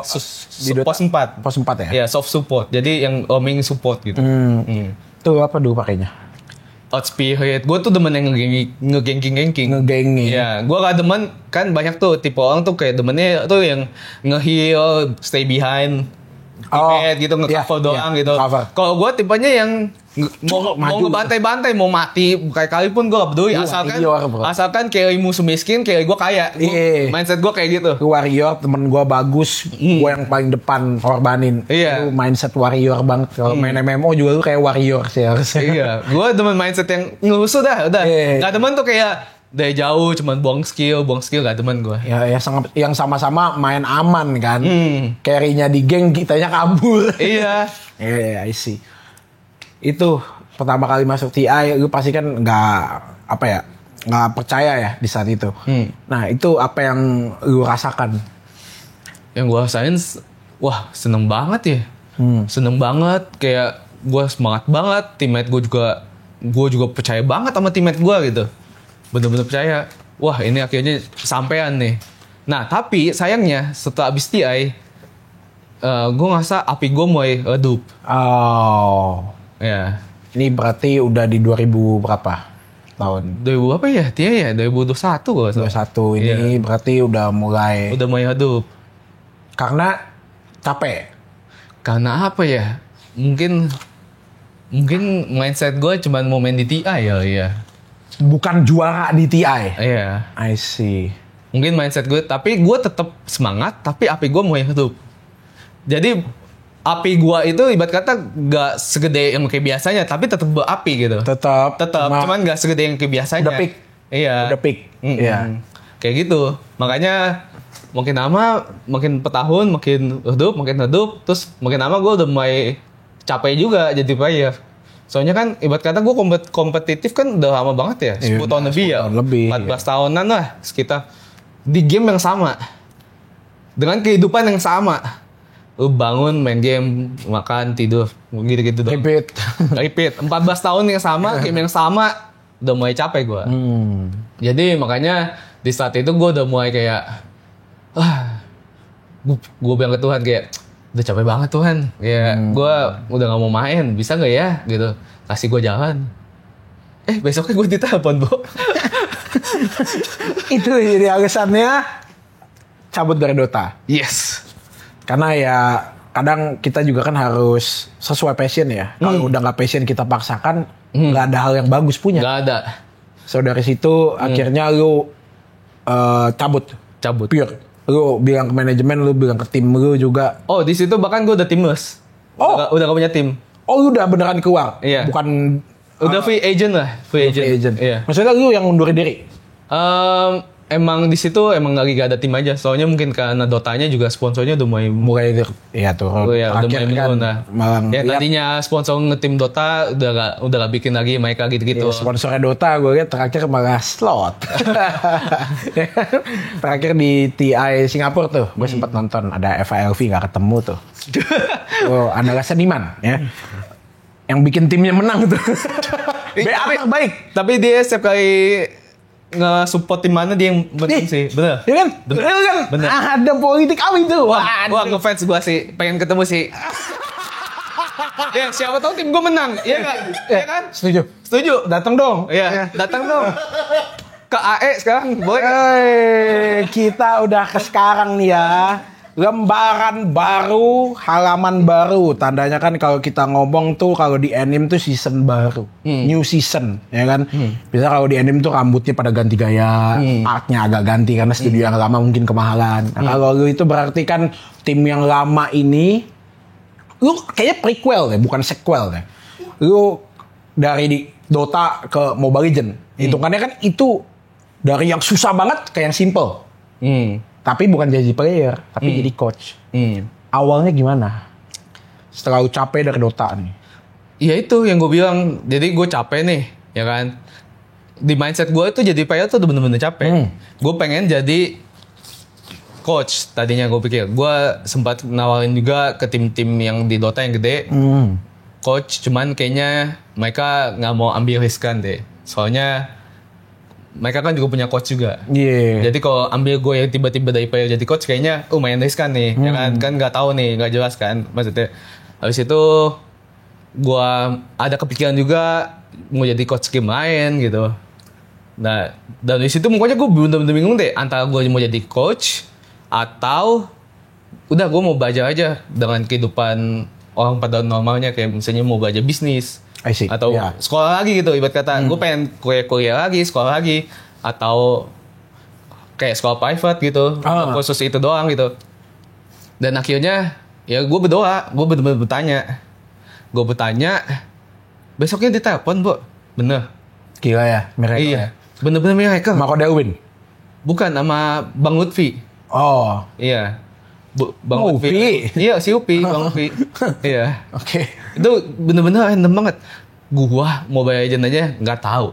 Speaker 1: di pos 4.
Speaker 2: Pos 4 ya?
Speaker 1: Iya, soft support. Jadi yang roaming support gitu.
Speaker 2: Itu apa dulu pakainya?
Speaker 1: Outspirit. Gue tuh demen yang ngegengking.
Speaker 2: Ngegenging.
Speaker 1: Iya, gue gak demen, kan banyak tuh tipe orang tuh kayak demennya tuh yang nge-heal, stay behind, gitu, nge-cover doang gitu. Kalau gue tipenya yang mau ngebantai-bantai, mau mati kali pun gue gak peduli, asalkan carry musuh miskin, carry gue kaya. Mindset gue kayak gitu.
Speaker 2: Warrior, temen gue bagus, gue yang paling depan korbanin. Itu mindset warrior banget. Kalau main MMO juga lu kayak warrior sih harusnya.
Speaker 1: Iya, gue demen mindset yang ngelusuh dah, udah. Gak demen tuh kayak dari jauh cuman buang skill gak demen gue.
Speaker 2: Ya yang sama-sama main aman kan. Carry-nya di geng, kitanya kabur.
Speaker 1: Iya.
Speaker 2: I see. Itu pertama kali masuk TI, lu pasti kan nggak percaya ya di saat itu. Nah itu apa yang lu rasakan?
Speaker 1: Yang gue rasain, wah seneng banget ya. Seneng banget, kayak gue semangat banget. Teammate gue juga percaya banget sama teammate gue gitu. Bener-bener percaya. Wah ini akhirnya kesampean nih. Nah tapi sayangnya setelah abis TI, gue ngerasa api gue mulai redup. Ya.
Speaker 2: Ini berarti udah di 2000 berapa tahun?
Speaker 1: 2000 apa ya? TI ya 2021 gue.
Speaker 2: 21 ini berarti udah mulai
Speaker 1: redup.
Speaker 2: Karena capek.
Speaker 1: Karena apa ya? Mungkin mindset gue cuman mau main di TI ya.
Speaker 2: Bukan juara di TI.
Speaker 1: Iya.
Speaker 2: I see.
Speaker 1: Mungkin mindset gue, tapi gue tetap semangat, tapi api gue mulai redup. Jadi api gua itu ibarat kata gak segede yang kayak biasanya, tapi tetap berapi gitu. Tetap. Cuman gak segede yang kayak biasanya.
Speaker 2: Udah peak.
Speaker 1: Iya.
Speaker 2: Udah peak. Iya.
Speaker 1: Kayak gitu. Makanya makin lama, makin per tahun, makin redup, terus makin lama gua udah mulai capek juga jadi player. Soalnya kan ibarat kata gua kompetitif kan udah lama banget ya, 10 tahun lebih ya. 14 tahunan lah sekitar di game yang sama. Dengan kehidupan yang sama. Lu bangun, main game, makan, tidur, gitu-gitu doang. Repeat. 14 tahun yang sama, game yang sama, udah mulai capek gue. Jadi makanya di saat itu gue udah mulai kayak, gue bilang ke Tuhan kayak, udah capek banget Tuhan. Kayak gue udah gak mau main, bisa gak ya? Gitu, kasih gue jalan. Besoknya gue ditelepon, Bu.
Speaker 2: Itu jadi alasannya cabut dari Dota.
Speaker 1: Yes.
Speaker 2: Karena ya kadang kita juga kan harus sesuai passion ya. Kalau udah nggak passion kita paksakan, nggak ada hal yang bagus punya.
Speaker 1: Nggak ada.
Speaker 2: So dari situ akhirnya lu cabut. Pure. Lu bilang ke manajemen, lu bilang ke tim lu juga.
Speaker 1: Oh di situ bahkan gue udah timless. Udah gak punya tim.
Speaker 2: Oh lu udah beneran keluar?
Speaker 1: Iya.
Speaker 2: Bukan.
Speaker 1: Udah free agent lah. Free agent. Iya.
Speaker 2: Maksudnya lu yang mundurin diri?
Speaker 1: Emang di situ emang lagi gak ada tim aja. Soalnya mungkin karena Dotanya juga sponsornya udah mulai
Speaker 2: ya turun.
Speaker 1: Udah mulai menurun lah. Ya tadinya sponsor ngetim Dota udah gak bikin lagi mereka gitu-gitu.
Speaker 2: Ya, sponsornya Dota gue lihat terakhir malah slot. Terakhir di TI Singapura tuh, gue sempat nonton ada FILV gak ketemu tuh. Adalah seniman ya. Yang bikin timnya menang tuh. Baik.
Speaker 1: Tapi dia setiap kali nge-support tim mana dia yang penting sih. Bener.
Speaker 2: Iya kan? Bener. Ada politik apa itu?
Speaker 1: Wah ngefans gue sih. Pengen ketemu sih. Ya siapa tahu tim gue menang. Iya gak? Iya kan? Setuju.
Speaker 2: Datang dong.
Speaker 1: Iya. Datang dong. Ke AE sekarang. Boleh.
Speaker 2: Kita udah ke sekarang nih ya. Lembaran baru, halaman baru. Tandanya kan kalau kita ngomong tuh kalau di anime tuh season baru, new season, ya kan. Bisa kalau di anime tuh rambutnya pada ganti gaya, artnya agak ganti karena studio yang lama mungkin kemahalan. Nah, kalau lu itu berarti kan tim yang lama ini, lu kayaknya prequel ya, bukan sequel ya. Lu dari di Dota ke Mobile Legends, hitungannya kan itu dari yang susah banget ke yang simple. Tapi bukan jadi player, tapi jadi coach. Awalnya gimana? Setelah lu capek dari Dota nih.
Speaker 1: Ya itu yang gue bilang. Jadi gue capek nih, ya kan. Di mindset gue itu jadi player tuh bener-bener capek. Gue pengen jadi coach tadinya gue pikir. Gue sempat nawarin juga ke tim-tim yang di Dota yang gede. Coach, cuman kayaknya mereka nggak mau ambil riskan deh. Soalnya mereka kan juga punya coach juga.
Speaker 2: Iya.
Speaker 1: Jadi kalau ambil gue yang tiba-tiba dari player jadi coach kayaknya lumayan riskan nih, ya kan nggak tahu nih, nggak jelas kan maksudnya. Habis itu gue ada kepikiran juga mau jadi coach game lain gitu. Nah dari situ pokoknya gue bener-bener bingung deh antara gue mau jadi coach atau udah gue mau belajar aja dengan kehidupan orang pada normalnya, kayak misalnya mau belajar bisnis atau sekolah lagi gitu, ibarat kata gue pengen kuliah lagi, sekolah lagi, atau kayak sekolah private gitu, khusus itu doang gitu. Dan akhirnya ya gue berdoa, gue bener-bener bertanya, besoknya ditelepon Bu, bener.
Speaker 2: Gila ya, miracle.
Speaker 1: Iya, bener-bener miracle.
Speaker 2: Sama Koda Uwin?
Speaker 1: Bukan, sama Bang Lutfi.
Speaker 2: Oh.
Speaker 1: Iya. Bang Upi. Iya, si Upi, Bang Upi. Iya.
Speaker 2: Oke.
Speaker 1: Itu bener-bener random banget. Gua Mobile Legends aja nggak tahu.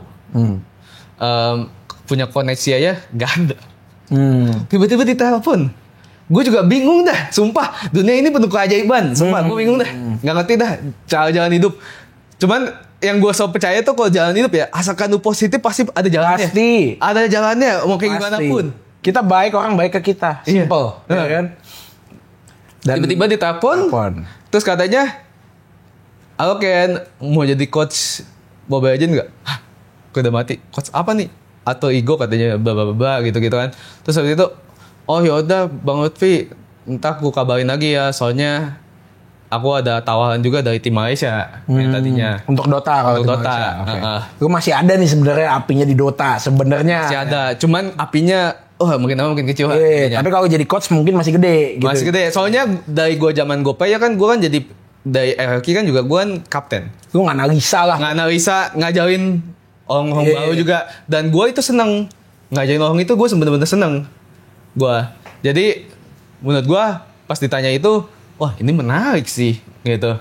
Speaker 1: Punya koneksi aja nggak ada. Tiba-tiba ditelepon. Gue juga bingung dah, sumpah. Dunia ini penuh keajaiban. Sumpah, gue bingung dah. Nggak ngerti dah cara jalan hidup. Cuman yang gue selalu percaya tuh kalau jalan hidup ya, asalkan lu positif pasti ada jalannya.
Speaker 2: Pasti.
Speaker 1: Ada jalannya, mau kayak gimana pun.
Speaker 2: Kita baik, orang baik ke kita. Simple.
Speaker 1: Iya.
Speaker 2: Ya kan? Dan
Speaker 1: tiba-tiba ditelepon, terus katanya, halo Ken, mau jadi coach Mobile Legends nggak? Hah, gue udah mati. Coach apa nih? Atau Igo katanya, bla gitu kan. Terus habis itu, oh yaudah Bang Lutfi, entah aku kabarin lagi ya, soalnya aku ada tawaran juga dari tim Malaysia yang tadinya.
Speaker 2: Untuk Dota kalau
Speaker 1: untuk Dota.
Speaker 2: Okay. Lu masih ada nih sebenarnya apinya di Dota sebenarnya.
Speaker 1: Masih ada, cuman apinya mungkin kecil lah.
Speaker 2: Tapi kalau jadi coach mungkin masih gede gitu.
Speaker 1: Masih gede. Soalnya dari gue zaman GoPay ya kan, gue kan jadi dari RRQ kan juga gue kan kapten.
Speaker 2: Lu nganalisa lah.
Speaker 1: Nganalisa, ngajarin orang baru juga. Dan gue itu seneng ngajarin orang itu, gue bener-bener seneng. Gue. Jadi menurut gue pas ditanya itu, wah ini menarik sih gitu.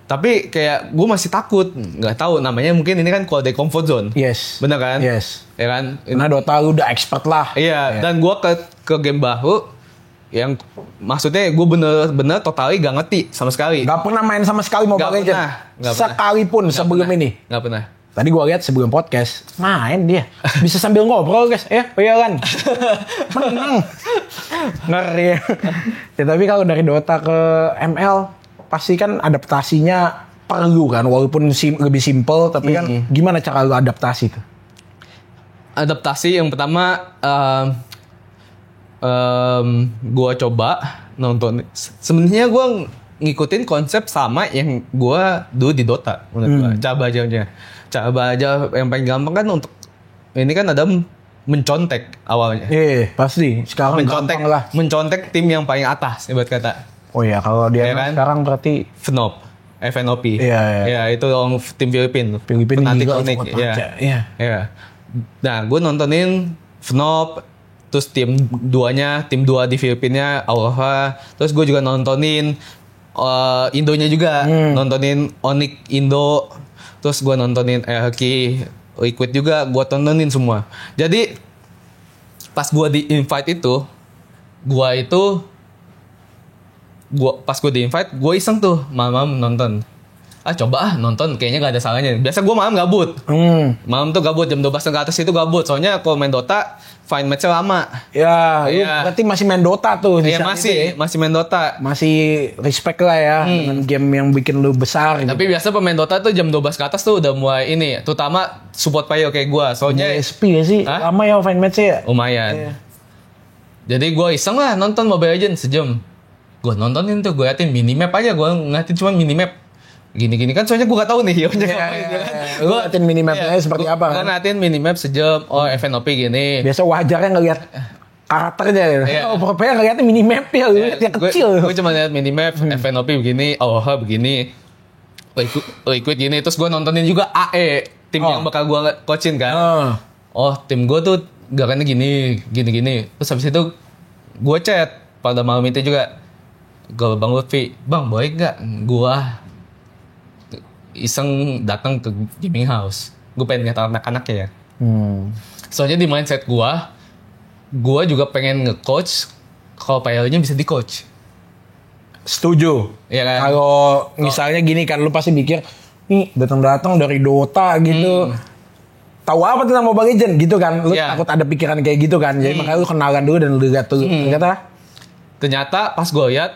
Speaker 1: Tapi kayak gue masih takut, nggak tahu namanya, mungkin ini kan kalau dari comfort zone.
Speaker 2: Yes.
Speaker 1: Bener kan?
Speaker 2: Yes.
Speaker 1: Ya kan?
Speaker 2: Karena Dota lu udah expert lah.
Speaker 1: Iya. Dan gue ke game baru yang maksudnya gue bener-bener totally gak ngerti sama sekali.
Speaker 2: Gak pernah main sama sekali Mobile Legends. Sekalipun sebelum ini.
Speaker 1: Gak pernah.
Speaker 2: Tadi gue lihat sebelum podcast main dia bisa sambil ngobrol guys, iya kan? Menang. Ngeri. Ya, tapi kalau dari Dota ke ML pasti kan adaptasinya perlu kan, walaupun lebih simple, tapi kan gimana cara lu adaptasi tuh?
Speaker 1: Adaptasi yang pertama gue coba nonton. Sebenarnya gue ngikutin konsep sama yang gue dulu di Dota menurut gue. Cara belajar yang paling gampang kan untuk ini kan ada mencontek awalnya.
Speaker 2: Iya, pasti. Sekarang gampang lah.
Speaker 1: Mencontek tim yang paling atas, ibarat kata.
Speaker 2: Oh iya, kalau dia
Speaker 1: kan?
Speaker 2: Sekarang berarti
Speaker 1: FNOP.
Speaker 2: Iya,
Speaker 1: itu orang tim Filipina.
Speaker 2: Nanti
Speaker 1: Konik. Iya. Nah, gue nontonin FNOP, terus tim 2 di Filipina, Aurora. Terus gue juga nontonin Indonya juga, nontonin Onyx Indo. Terus gue nontonin RRQ Liquid juga, gue tontonin semua. Jadi pas gue di invite itu, pas gue di invite, gue iseng tuh malam nonton. Coba nonton, kayaknya gak ada salahnya. Biasa gue malam gabut. Malam tuh gabut, jam 12 ke atas itu gabut. Soalnya kalau main Dota, fine match-nya lama.
Speaker 2: Ya, berarti masih main Dota tuh.
Speaker 1: Iya, masih main Dota.
Speaker 2: Masih respect lah ya, dengan game yang bikin lu besar.
Speaker 1: Tapi gitu. Biasa pemain Dota tuh jam 12 ke atas tuh udah mulai ini, terutama support player kayak gue. Soalnya
Speaker 2: SP ya sih, lama ya fine match-nya ya?
Speaker 1: Lumayan. Jadi gue iseng lah nonton Mobile Legends sejam. Gue nontonin tuh, gue liatin minimap aja, gue ngeliatin cuma minimap. Gini-gini kan soalnya gue gak tahu nih.
Speaker 2: Gue ngeliatin minimapnya seperti apa
Speaker 1: kan? Gue ngeliatin minimap sejam, FNOP gini.
Speaker 2: Biasa wajarnya ngeliat karakternya. Pro player ngeliatin minimap ya, yang kecil.
Speaker 1: Gue cuma liat minimap, FNOP begini, AOH begini, Liquid gini. Terus gue nontonin juga AE, tim yang bakal gue coachin kan. Tim gue tuh gerakannya gini. Terus habis itu gue chat pada malam itu juga. Gue Bang Lutfi, Bang boleh gak gue iseng datang ke gaming house? Gue pengen lihat anak-anaknya ya. Soalnya di mindset gue juga pengen nge-coach kalau playernya bisa di-coach.
Speaker 2: Setuju.
Speaker 1: Iya kan?
Speaker 2: Kalau misalnya gini kan, lu pasti mikir, nih datang-datang dari Dota gitu. tahu apa tentang Mobile Legends gitu kan. Lu
Speaker 1: Yeah.
Speaker 2: takut ada pikiran kayak gitu kan. Jadi makanya lu kenalan dulu dan lu lihat tuh.
Speaker 1: Ternyata pas gue lihat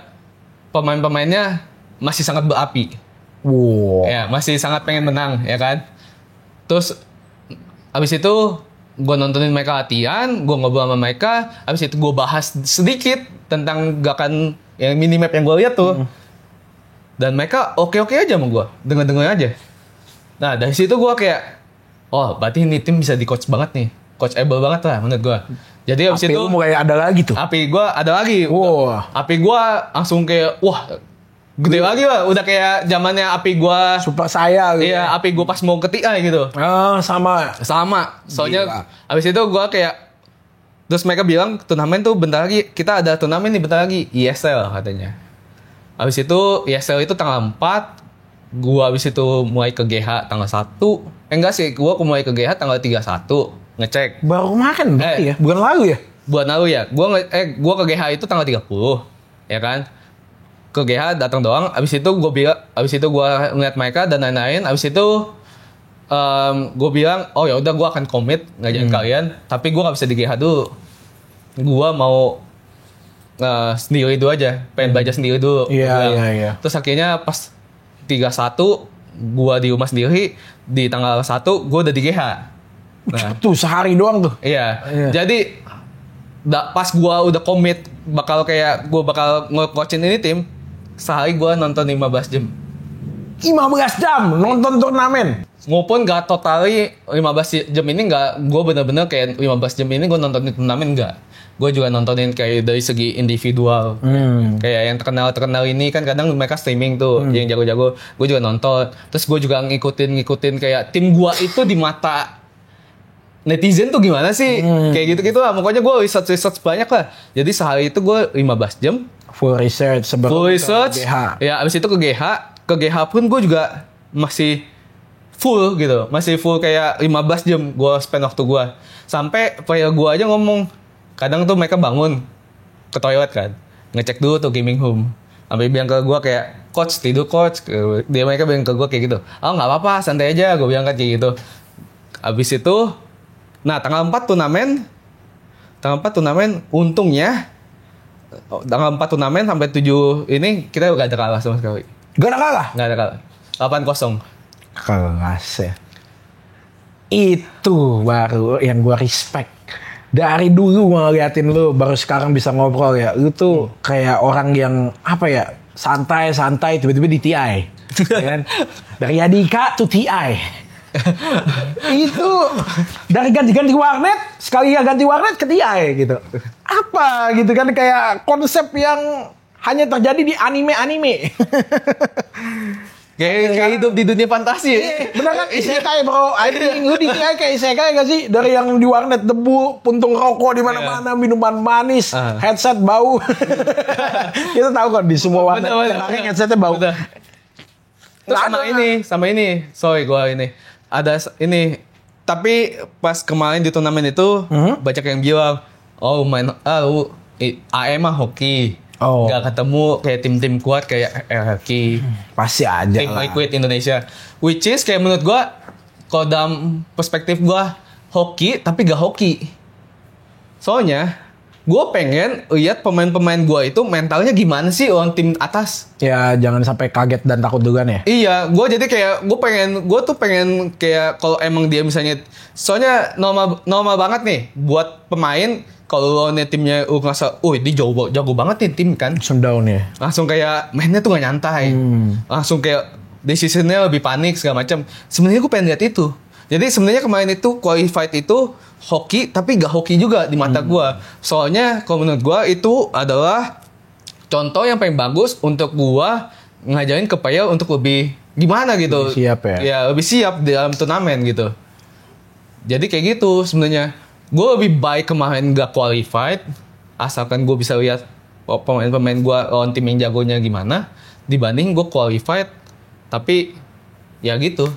Speaker 1: pemain-pemainnya masih sangat berapi.
Speaker 2: Wow.
Speaker 1: Ya, masih sangat pengen menang, ya kan? Terus abis itu gue nontonin mereka latihan, gue ngobrol sama mereka, abis itu gue bahas sedikit tentang gerakan yang minimap yang gue lihat tuh. Dan mereka oke-oke aja sama gue, denger-denger aja. Nah, dari situ gue kayak, oh berarti ini tim bisa di-coach banget nih. Coachable banget lah menurut gue. Jadi abis
Speaker 2: Api
Speaker 1: itu
Speaker 2: lu mulai ada lagi tuh.
Speaker 1: api gue ada lagi.
Speaker 2: Wah.
Speaker 1: Api gue langsung kayak, wah gede lagi lah. Udah kayak zamannya api gue.
Speaker 2: Super saya gitu.
Speaker 1: Iya, api gue pas mau ke TI gitu.
Speaker 2: Sama.
Speaker 1: Sama. Soalnya
Speaker 2: Gila.
Speaker 1: abis itu gue kayak, terus mereka bilang turnamen tuh bentar lagi. Kita ada turnamen nih bentar lagi. ESL katanya. Abis itu ESL itu tanggal 4. Gue abis itu mulai ke GH tanggal 1. Enggak sih, gue mulai ke GH tanggal 31. Ngecek.
Speaker 2: Baru kemarin berarti ya? Bukan lalu ya?
Speaker 1: Buat lalu ya. Gue ke GH itu tanggal 30. Ya kan? Ke GH datang doang. Abis itu gue ngeliat mereka dan lain-lain. Abis itu gue bilang, oh ya udah gue akan komit ngajarin kalian. Tapi gue nggak bisa di GH dulu. Gue mau sendiri dulu aja. Pengen baca sendiri dulu.
Speaker 2: Iya.
Speaker 1: Terus akhirnya pas 31 gue di rumah sendiri. Di tanggal 1 gue udah di GH. Nah,
Speaker 2: Tuh sehari doang tuh.
Speaker 1: iya. Jadi pas gua udah komit gua bakal nge-coachin ini tim, sehari gua nonton 15 jam.
Speaker 2: 15 jam nonton turnamen.
Speaker 1: Maupun gak totali 15 jam ini gua bener-bener kayak 15 jam ini gua nontonin turnamen enggak. Gua juga nontonin kayak dari segi individual. Kayak yang terkenal ini kan kadang mereka streaming tuh, yang jago-jago. Gua juga nonton. Terus gua juga ngikutin kayak tim gua itu di mata netizen tuh gimana sih? Kayak gitu-gitu lah. Pokoknya gue research banyak lah. Jadi sehari itu gue 15 jam.
Speaker 2: Full research sebelum
Speaker 1: Full research.
Speaker 2: GH.
Speaker 1: Ya abis itu ke GH. Ke GH pun gue juga masih full gitu. Masih full kayak 15 jam gue spend waktu gue. Sampai player gue aja ngomong. Kadang tuh mereka bangun ke toilet kan. Ngecek dulu tuh gaming home. Sampai bilang ke gue kayak, coach tidur coach. Mereka bilang ke gue kayak gitu. Oh gak apa-apa santai aja. Gue bilang kan kayak gitu. Abis itu nah, tanggal 4 turnamen untungnya tanggal 4 turnamen sampai 7 ini kita gak ada kalah sama sekali.
Speaker 2: Gak ada kalah?
Speaker 1: Gak ada kalah. 8-0.
Speaker 2: Kelas ya. Itu baru yang gue respect. Dari dulu gue ngeliatin lu, baru sekarang bisa ngobrol ya. Lu tuh kayak orang yang apa ya, santai-santai tiba-tiba di TI. Ya kan? Dari Adika to TI. Itu dari ganti-ganti warnet, sekali ya ganti warnet ke TI gitu. Apa gitu kan, kayak konsep yang hanya terjadi di anime-anime.
Speaker 1: Kayak hidup di dunia fantasi.
Speaker 2: Bener kan? Isekai bro. Anjing, lu di TI kayak isekai gak sih? Dari yang di warnet debu, puntung rokok di mana-mana, minuman manis, headset bau. Kita tahu kan di semua warnet headsetnya bau.
Speaker 1: Terus sama ini. Sorry gue ini. Ada ini. Tapi pas kemarin di turnamen itu banyak yang bilang, oh AM mah hoki.
Speaker 2: Oh.
Speaker 1: Gak ketemu kayak tim-tim kuat kayak hoki.
Speaker 2: Pasti aja
Speaker 1: Tim
Speaker 2: lah.
Speaker 1: Liquid Indonesia. Which is kayak menurut gue, kalau dalam perspektif gue hoki tapi gak hoki. Soalnya gue pengen lihat pemain-pemain gue itu mentalnya gimana sih orang tim atas.
Speaker 2: Ya jangan sampai kaget dan takut duluan ya.
Speaker 1: Iya, gue jadi kayak gue tuh pengen kayak kalau emang dia misalnya, soalnya normal banget nih buat pemain kalau lawannya timnya ngerasa, dia jago banget nih tim kan.
Speaker 2: Langsung down ya.
Speaker 1: Langsung kayak mainnya tuh gak nyantai, langsung kayak decisionnya lebih panik segala macam. Sebenarnya gue pengen lihat itu. Jadi sebenarnya kemarin itu qualified itu hoki tapi gak hoki juga di mata gue. Soalnya kalau menurut gue itu adalah contoh yang paling bagus untuk gue ngajarin ke player untuk lebih gimana gitu.
Speaker 2: Lebih siap ya?
Speaker 1: Ya lebih siap di dalam turnamen gitu. Jadi kayak gitu sebenarnya. Gue lebih baik kemarin gak qualified asalkan gue bisa lihat pemain-pemain gue lawan tim yang jagonya gimana dibanding gue qualified tapi ya gitu.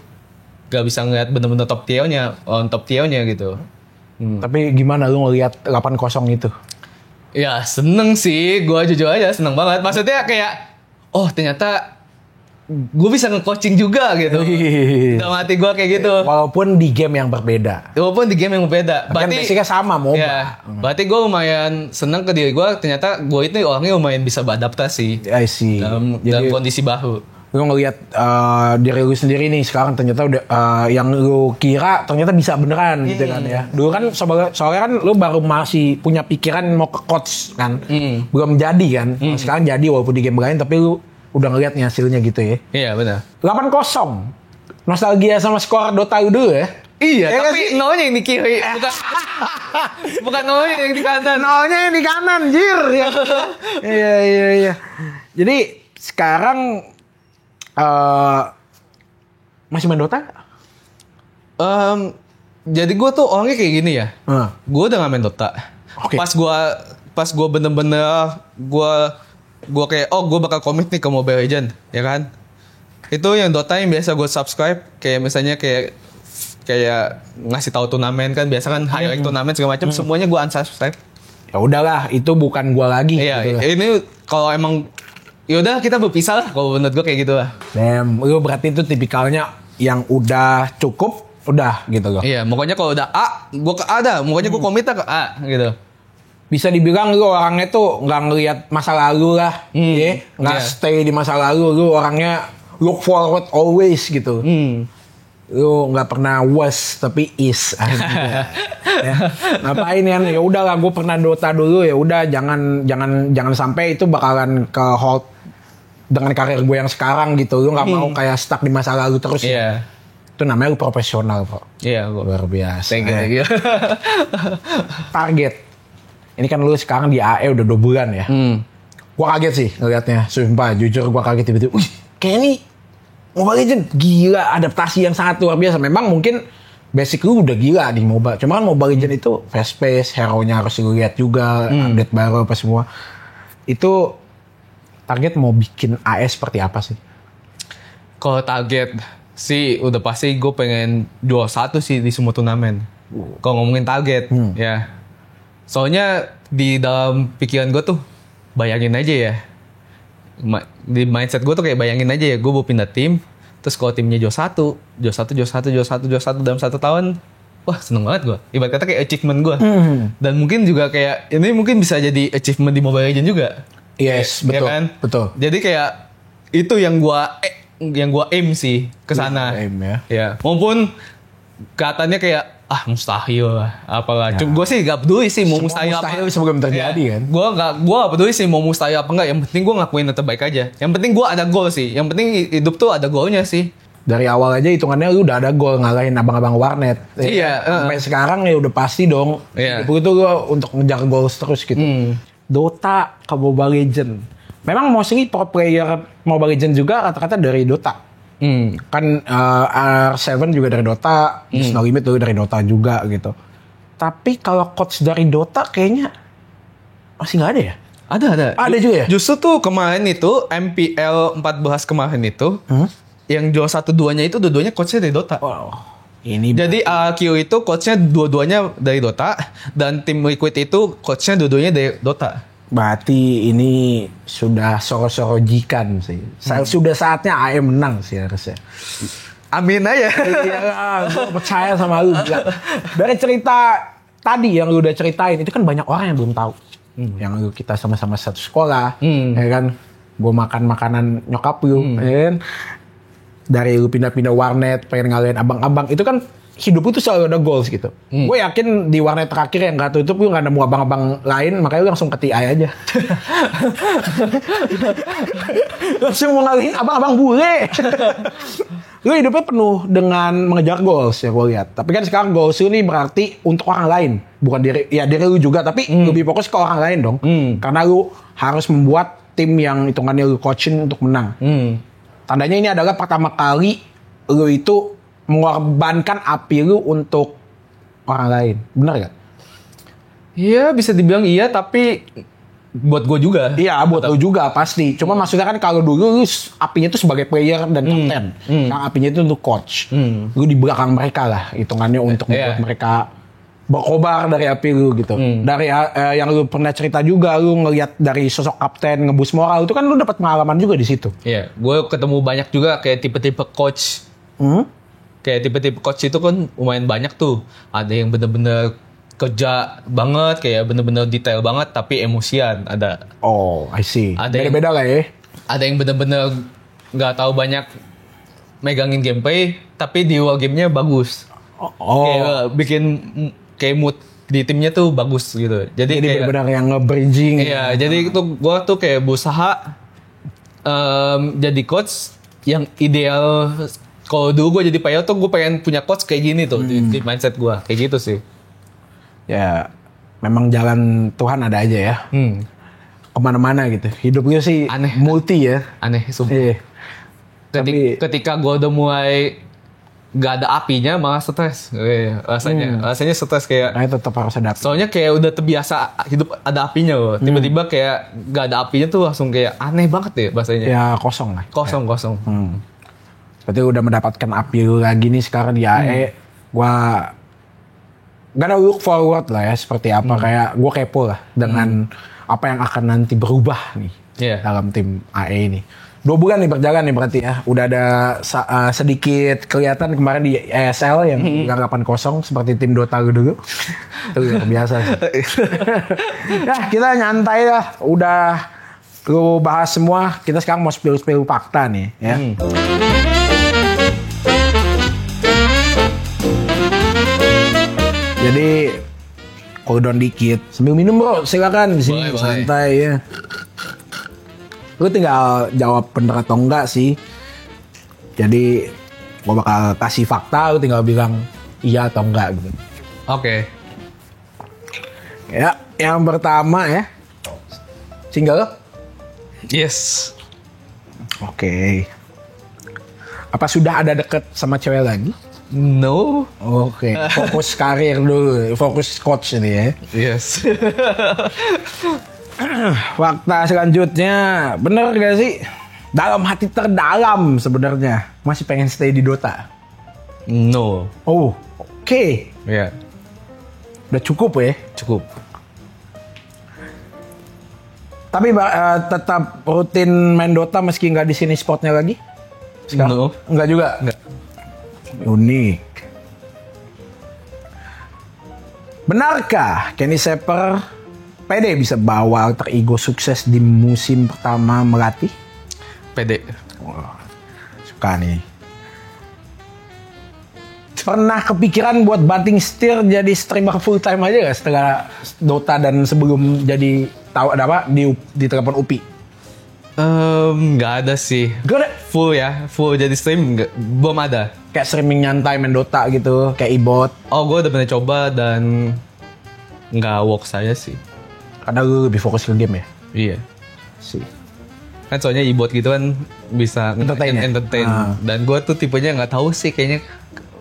Speaker 1: Gak bisa ngeliat bener-bener top tier-nya gitu.
Speaker 2: Tapi gimana lu ngelihat 8-0 itu?
Speaker 1: Ya seneng sih, gue jujur aja seneng banget. Maksudnya kayak, oh ternyata gue bisa nge-coaching juga gitu. Dalam hati gue kayak gitu.
Speaker 2: Walaupun di game yang berbeda.
Speaker 1: Berarti
Speaker 2: basicnya sama MOBA.
Speaker 1: Ya, berarti gue lumayan seneng ke diri gue. Ternyata gue itu orangnya lumayan bisa beradaptasi.
Speaker 2: I see.
Speaker 1: Dalam kondisi baru.
Speaker 2: Lu ngelihat diri lu sendiri nih sekarang ternyata udah yang lu kira ternyata bisa beneran gitu kan ya. Dulu kan soalnya kan lu baru masih punya pikiran mau ke coach kan. Belum jadi kan. Sekarang jadi walaupun di game lain tapi lu udah ngelihat nih hasilnya gitu ya.
Speaker 1: Iya benar.
Speaker 2: 8-0. Nostalgia sama skor Dota lu dulu ya.
Speaker 1: Iya, ya, tapi nolnya yang di kiri, bukan nolnya yang di kanan.
Speaker 2: Nolnya yang di kanan, jir. Iya. Jadi sekarang masih main Dota?
Speaker 1: Jadi gue tuh orangnya kayak gini ya. Gue udah gak main Dota.
Speaker 2: Okay.
Speaker 1: Pas gue bener-bener gue kayak gue bakal komit nih ke Mobile Legends, ya kan? Itu yang Dota yang biasa gue subscribe, kayak misalnya kayak ngasih tahu turnamen kan, biasa kan highlight turnamen segala macam, semuanya gue unsubscribe.
Speaker 2: Ya udahlah, itu bukan gue lagi.
Speaker 1: Iya,
Speaker 2: gitu
Speaker 1: ini kalau emang yaudah kita berpisah lah, kalau menurut gue kayak gitu lah.
Speaker 2: Lu berarti itu tipikalnya yang udah cukup, udah gitu loh.
Speaker 1: Iya, pokoknya kalau udah A, gue ke A dah. Pokoknya gue komit ke A gitu.
Speaker 2: Bisa dibilang lu orangnya tuh nggak ngelihat masa lalu lah, nggak stay di masa lalu. Lu orangnya look forward always gitu. Lu nggak pernah was tapi is. Ya. Ngapain ya udahlah, gue pernah Dota dulu, ya udah jangan sampai itu bakalan ke hold dengan karir gue yang sekarang gitu. Lu nggak mau kayak stuck di masa lalu terus. Itu namanya lu profesional kok.
Speaker 1: Iya,
Speaker 2: luar biasa.
Speaker 1: Thank you.
Speaker 2: Target ini kan lu sekarang di AE udah 2 bulan ya. Gue kaget sih ngeliatnya, sumpah jujur gue kaget tiba-tiba. Kayak ini Mobile Legends gila, adaptasi yang sangat luar biasa. Memang mungkin basic lu udah gila di MOBA. Cuma kan Mobile Legends itu fast pace, hero-nya harus lu lihat juga, update baru apa semua. Itu target mau bikin AE seperti apa sih?
Speaker 1: Kalau target sih udah pasti gue pengen jual 1 sih di semua turnamen. Kalau ngomongin target, ya. Soalnya di dalam pikiran gue tuh bayangin aja ya. Di mindset gue tuh kayak bayangin aja ya, gue mau pindah tim, terus kalau timnya jual satu dalam 1 tahun, wah seneng banget gue. Ibarat kata kayak achievement gue. Dan mungkin juga kayak ini mungkin bisa jadi achievement di Mobile Legends juga.
Speaker 2: Yes, betul.
Speaker 1: Ya kan?
Speaker 2: Betul.
Speaker 1: Jadi kayak itu yang gue aim sih ke sana. Ya. Maupun katanya kayak mustahil lah, apalah. Ya. Gue sih gak peduli sih mau mustahil apa.
Speaker 2: Sebelum terjadi kan.
Speaker 1: Gue gak peduli sih mau mustahil apa enggak. Yang penting gue ngakuin yang terbaik aja. Yang penting gue ada goal sih. Yang penting hidup tuh ada goalnya sih.
Speaker 2: Dari awal aja hitungannya lu udah ada goal ngalahin abang-abang warnet.
Speaker 1: Iya.
Speaker 2: Sampai sekarang ya udah pasti dong.
Speaker 1: Iya.
Speaker 2: Itu gue untuk ngejar goals terus gitu. Dota ke Mobile Legends. Memang mostly pro player Mobile Legends juga rata-rata dari Dota. Kan R7 juga dari Dota, No Limit tuh dari Dota juga gitu. Tapi kalau coach dari Dota kayaknya masih nggak ada ya?
Speaker 1: Ada
Speaker 2: juga ya?
Speaker 1: Justru tuh kemarin itu MPL 14 kemarin itu yang jual 1-2-nya itu dua-duanya coachnya dari Dota. Jadi Q itu coachnya dua-duanya dari Dota, dan tim Liquid itu coachnya dua-duanya dari Dota.
Speaker 2: Berarti ini sudah soro-sorojikan sih. Sudah saatnya AE menang sih harusnya.
Speaker 1: Amin aja.
Speaker 2: Gue percaya sama lu. Dari cerita tadi yang lu udah ceritain, itu kan banyak orang yang belum tahu. Yang kita sama-sama satu sekolah, ya kan. Gue makan makanan nyokap lu, ya kan. Dari lu pindah-pindah warnet, pengen ngalahin abang-abang, itu kan hidup itu selalu ada goals gitu. Gue yakin di warnet terakhir yang gak tutup, lu gak nemu abang-abang lain, makanya lu langsung ke TI aja. Langsung mau ngalihin abang-abang bule. Lu hidupnya penuh dengan mengejar goals ya gue lihat. Tapi kan sekarang goals lu nih berarti untuk orang lain, bukan diri lu juga, tapi lebih fokus ke orang lain dong. Karena lu harus membuat tim yang hitungannya lu coaching untuk menang. Tandanya ini adalah pertama kali lu itu mengorbankan api lu untuk orang lain. Benar gak?
Speaker 1: Iya, bisa dibilang iya, tapi buat gue juga.
Speaker 2: Iya, buat lu juga pasti. Cuma maksudnya kan kalau dulu lu apinya itu sebagai player dan kapten. Yang apinya itu untuk coach. Lu di belakang mereka lah hitungannya untuk membuat mereka berkobar dari api lu gitu. Dari yang lu pernah cerita juga, lu ngelihat dari sosok kapten ngebus moral itu kan lu dapat pengalaman juga di situ.
Speaker 1: Iya, gue ketemu banyak juga kayak tipe-tipe coach. Kayak tipe-tipe coach itu kan lumayan banyak tuh. Ada yang bener-bener kerja banget, kayak bener-bener detail banget, tapi emosian ada.
Speaker 2: Oh, I see. Beda-beda lah ya.
Speaker 1: Ada yang bener-bener nggak tahu banyak megangin gameplay, tapi di luar gamenya bagus. Kayak bikin kayak mood di timnya tuh bagus gitu. Jadi kayak
Speaker 2: benar-benar yang nge-bridging.
Speaker 1: Iya, jadi itu gua tuh kayak berusaha jadi coach yang ideal. Kalau dulu gue jadi player tuh gue pengen punya coach kayak gini tuh di mindset gue. Kayak gitu sih.
Speaker 2: Ya, memang jalan Tuhan ada aja ya. Kemana-mana gitu. Hidup gue sih
Speaker 1: aneh.
Speaker 2: Multi ya.
Speaker 1: Aneh, sumpah. Ketika gue udah mulai gak ada apinya malah stres rasanya stres kayak
Speaker 2: tetap harus ada api.
Speaker 1: Soalnya kayak udah terbiasa hidup ada apinya loh, tiba-tiba kayak gak ada apinya tuh langsung kayak aneh banget deh bahasanya
Speaker 2: ya, kosong lah
Speaker 1: kosong.
Speaker 2: Berarti udah mendapatkan api lagi nih sekarang di AE. Gua gak ada look forward lah ya seperti apa, kayak gue kepo lah dengan apa yang akan nanti berubah nih dalam tim AE ini. 2 bulan nih berjalan nih berarti ya. Udah ada sedikit kelihatan kemarin di ESL yang gagapan kosong seperti tim Dota dulu. Itu luar biasa. Ya kita nyantai lah. Udah lu bahas semua. Kita sekarang mau spill fakta nih ya. Jadi cooldown dikit. Sambil minum bro, silakan di sini santai ya. Lu tinggal jawab bener atau enggak sih. Jadi gua bakal kasih fakta, lu tinggal bilang iya atau enggak gitu.
Speaker 1: Oke.
Speaker 2: Ya, yang pertama ya. Single?
Speaker 1: Yes.
Speaker 2: Oke. Apa sudah ada deket sama cewek lagi?
Speaker 1: No.
Speaker 2: Oke. Fokus karir dulu, fokus coach ini ya.
Speaker 1: Yes.
Speaker 2: Fakta selanjutnya, bener gak sih? Dalam hati terdalam sebenarnya masih pengen stay di Dota?
Speaker 1: No.
Speaker 2: Oh, oke.
Speaker 1: Ya.
Speaker 2: Udah cukup ya?
Speaker 1: Cukup.
Speaker 2: Tapi tetap rutin main Dota meski nggak di sini spotnya lagi? Sekarang?
Speaker 1: No.
Speaker 2: Enggak juga?
Speaker 1: Enggak.
Speaker 2: Unik. Benarkah Kenny Saper pede bisa bawa alter ego sukses di musim pertama melatih?
Speaker 1: Pede.
Speaker 2: Wah, suka nih. Pernah kepikiran buat banting setir jadi streamer full time aja gak setelah Dota dan sebelum jadi tahu ada apa di telepon UPI?
Speaker 1: Nggak ada sih.
Speaker 2: Gak ada?
Speaker 1: Full jadi stream belum ada.
Speaker 2: Kayak streaming nyantai main Dota gitu, kayak e-bot.
Speaker 1: Oh, gue udah pernah coba dan nggak work saya sih.
Speaker 2: Karena lu lebih fokus ke game ya?
Speaker 1: Iya.
Speaker 2: Sih.
Speaker 1: Kan soalnya e-bot gitu kan bisa entertain. Dan gue tuh tipenya nggak tahu sih, kayaknya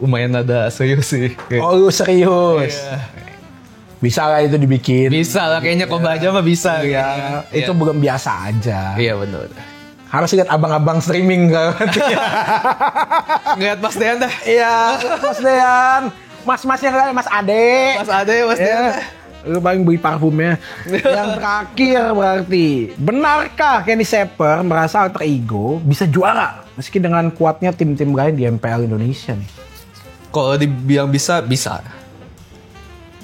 Speaker 1: lumayan ada serius sih.
Speaker 2: Oh, lu serius? Iya. Bisa lah itu dibikin.
Speaker 1: Bisa lah kayaknya, Koba aja mah bisa.
Speaker 2: Iya. Itu belum biasa aja.
Speaker 1: Iya benar.
Speaker 2: Harus lihat abang-abang streaming kan.
Speaker 1: Ngeliat Mas Dean dah.
Speaker 2: Iya, Mas Dean. Mas-masnya kan, Mas Ade.
Speaker 1: Mas Dean.
Speaker 2: Lu paling beli parfumnya. Yang terakhir berarti, benarkah Kenny Saper merasa alter ego bisa juara meski dengan kuatnya tim-tim lain di MPL Indonesia nih?
Speaker 1: Kalau dibilang bisa.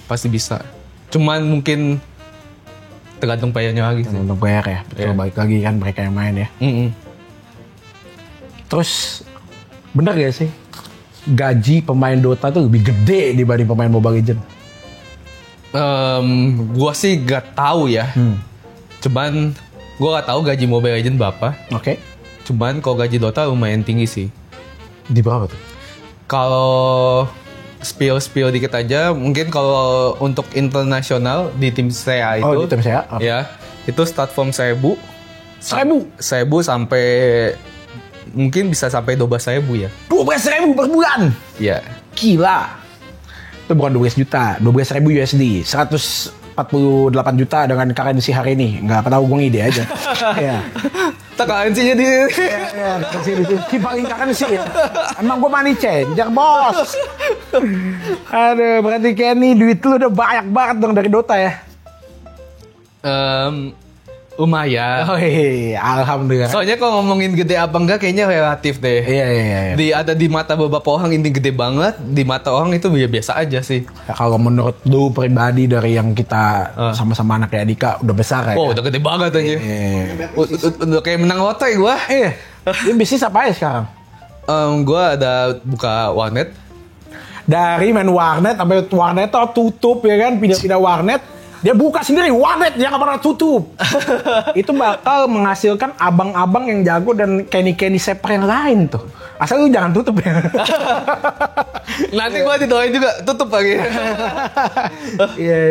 Speaker 1: Pasti bisa. Cuman mungkin tergantung playernya lagi.
Speaker 2: Tergantung player ya. Betul, balik lagi kan mereka yang main ya. Terus bener gak sih gaji pemain Dota tuh lebih gede dibanding pemain Mobile Legends?
Speaker 1: Gua sih gak tahu ya. Cuman gua gak tahu gaji Mobile Legends berapa.
Speaker 2: Oke.
Speaker 1: Cuman kalau gaji Dota lumayan tinggi sih.
Speaker 2: Di berapa tuh?
Speaker 1: Kalau spill dikit aja, mungkin kalau untuk internasional di tim saya itu.
Speaker 2: Oh, di tim saya?
Speaker 1: Okay. Ya, itu start from 1.000 sampai mungkin bisa sampai 12.000 ya.
Speaker 2: 12.000 per bulan?
Speaker 1: Iya.
Speaker 2: Gila. Itu bukan 12 juta, 12.000 USD, 148 juta dengan currency hari ini. Nggak tahu, gue ngide aja. Ya.
Speaker 1: Tekaan sih jadi.
Speaker 2: Iya, si paling kangen sih ya. Emang gue money changer, bos. Aduh, berarti Kenny duit lu udah banyak banget dong dari Dota ya?
Speaker 1: Lumayan.
Speaker 2: Oh iya, alhamdulillah.
Speaker 1: Soalnya kalau ngomongin gede apa enggak kayaknya relatif deh.
Speaker 2: Iya.
Speaker 1: Ada di mata beberapa orang ini gede banget, di mata orang itu biasa aja sih.
Speaker 2: Ya, kalau menurut lu pribadi dari yang kita sama-sama anak kayak Dika udah besar ya?
Speaker 1: Oh, udah gede banget aja. Udah kayak menang lotre gua.
Speaker 2: Iya. Ini bisnis apa ya sekarang?
Speaker 1: Gua ada buka warnet.
Speaker 2: Dari main warnet sampai warnet tutup ya kan, pindah-pindah warnet. Dia buka sendiri warnet yang nggak pernah tutup. Itu bakal menghasilkan abang-abang yang jago dan Kenny Seper yang lain tuh. Asal lu jangan tutup ya.
Speaker 1: Nanti gua didoain juga tutup lagi.
Speaker 2: Iya.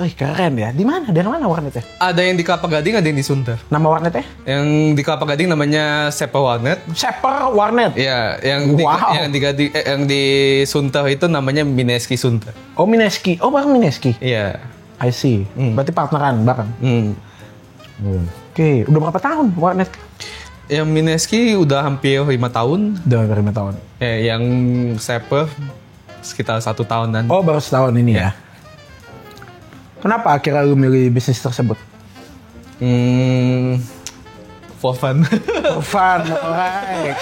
Speaker 2: Wih, keren ya. Di mana? Dari mana warnetnya?
Speaker 1: Ada yang di Kelapa Gading, ada yang di Sunter.
Speaker 2: Nama warnetnya?
Speaker 1: Yang di Kelapa Gading namanya Seper Warnet.
Speaker 2: Seper Warnet.
Speaker 1: Iya, yang di Sunter itu namanya Mineski Sunter.
Speaker 2: Oh, Mineski. Oh, bareng Mineski.
Speaker 1: Iya.
Speaker 2: I see. Berarti partneran bareng. Oke, udah berapa tahun warnet?
Speaker 1: Yang Mineski udah hampir 5 tahun.
Speaker 2: Udah hampir 5 tahun.
Speaker 1: Yang Seper sekitar 1 tahunan.
Speaker 2: Oh, baru setahun ini ya. Kenapa akhirnya lu milih bisnis tersebut?
Speaker 1: For fun.
Speaker 2: For fun, alright.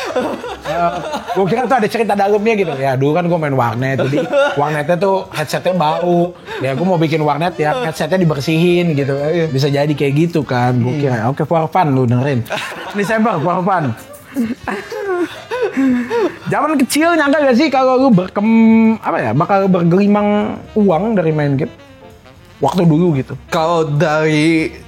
Speaker 2: Gue kira tuh ada cerita dalamnya gitu. Ya dulu kan gue main warnet, jadi warnetnya tuh headsetnya bau. Ya gue mau bikin warnet ya headsetnya dibersihin gitu. Bisa jadi kayak gitu kan. Gue kira oke, for fun lu dengerin. Desember for fun. Zaman kecil nyangka gak sih kalau lu bakal bergelimang uang dari main game? Waktu dulu gitu.
Speaker 1: Kalau dari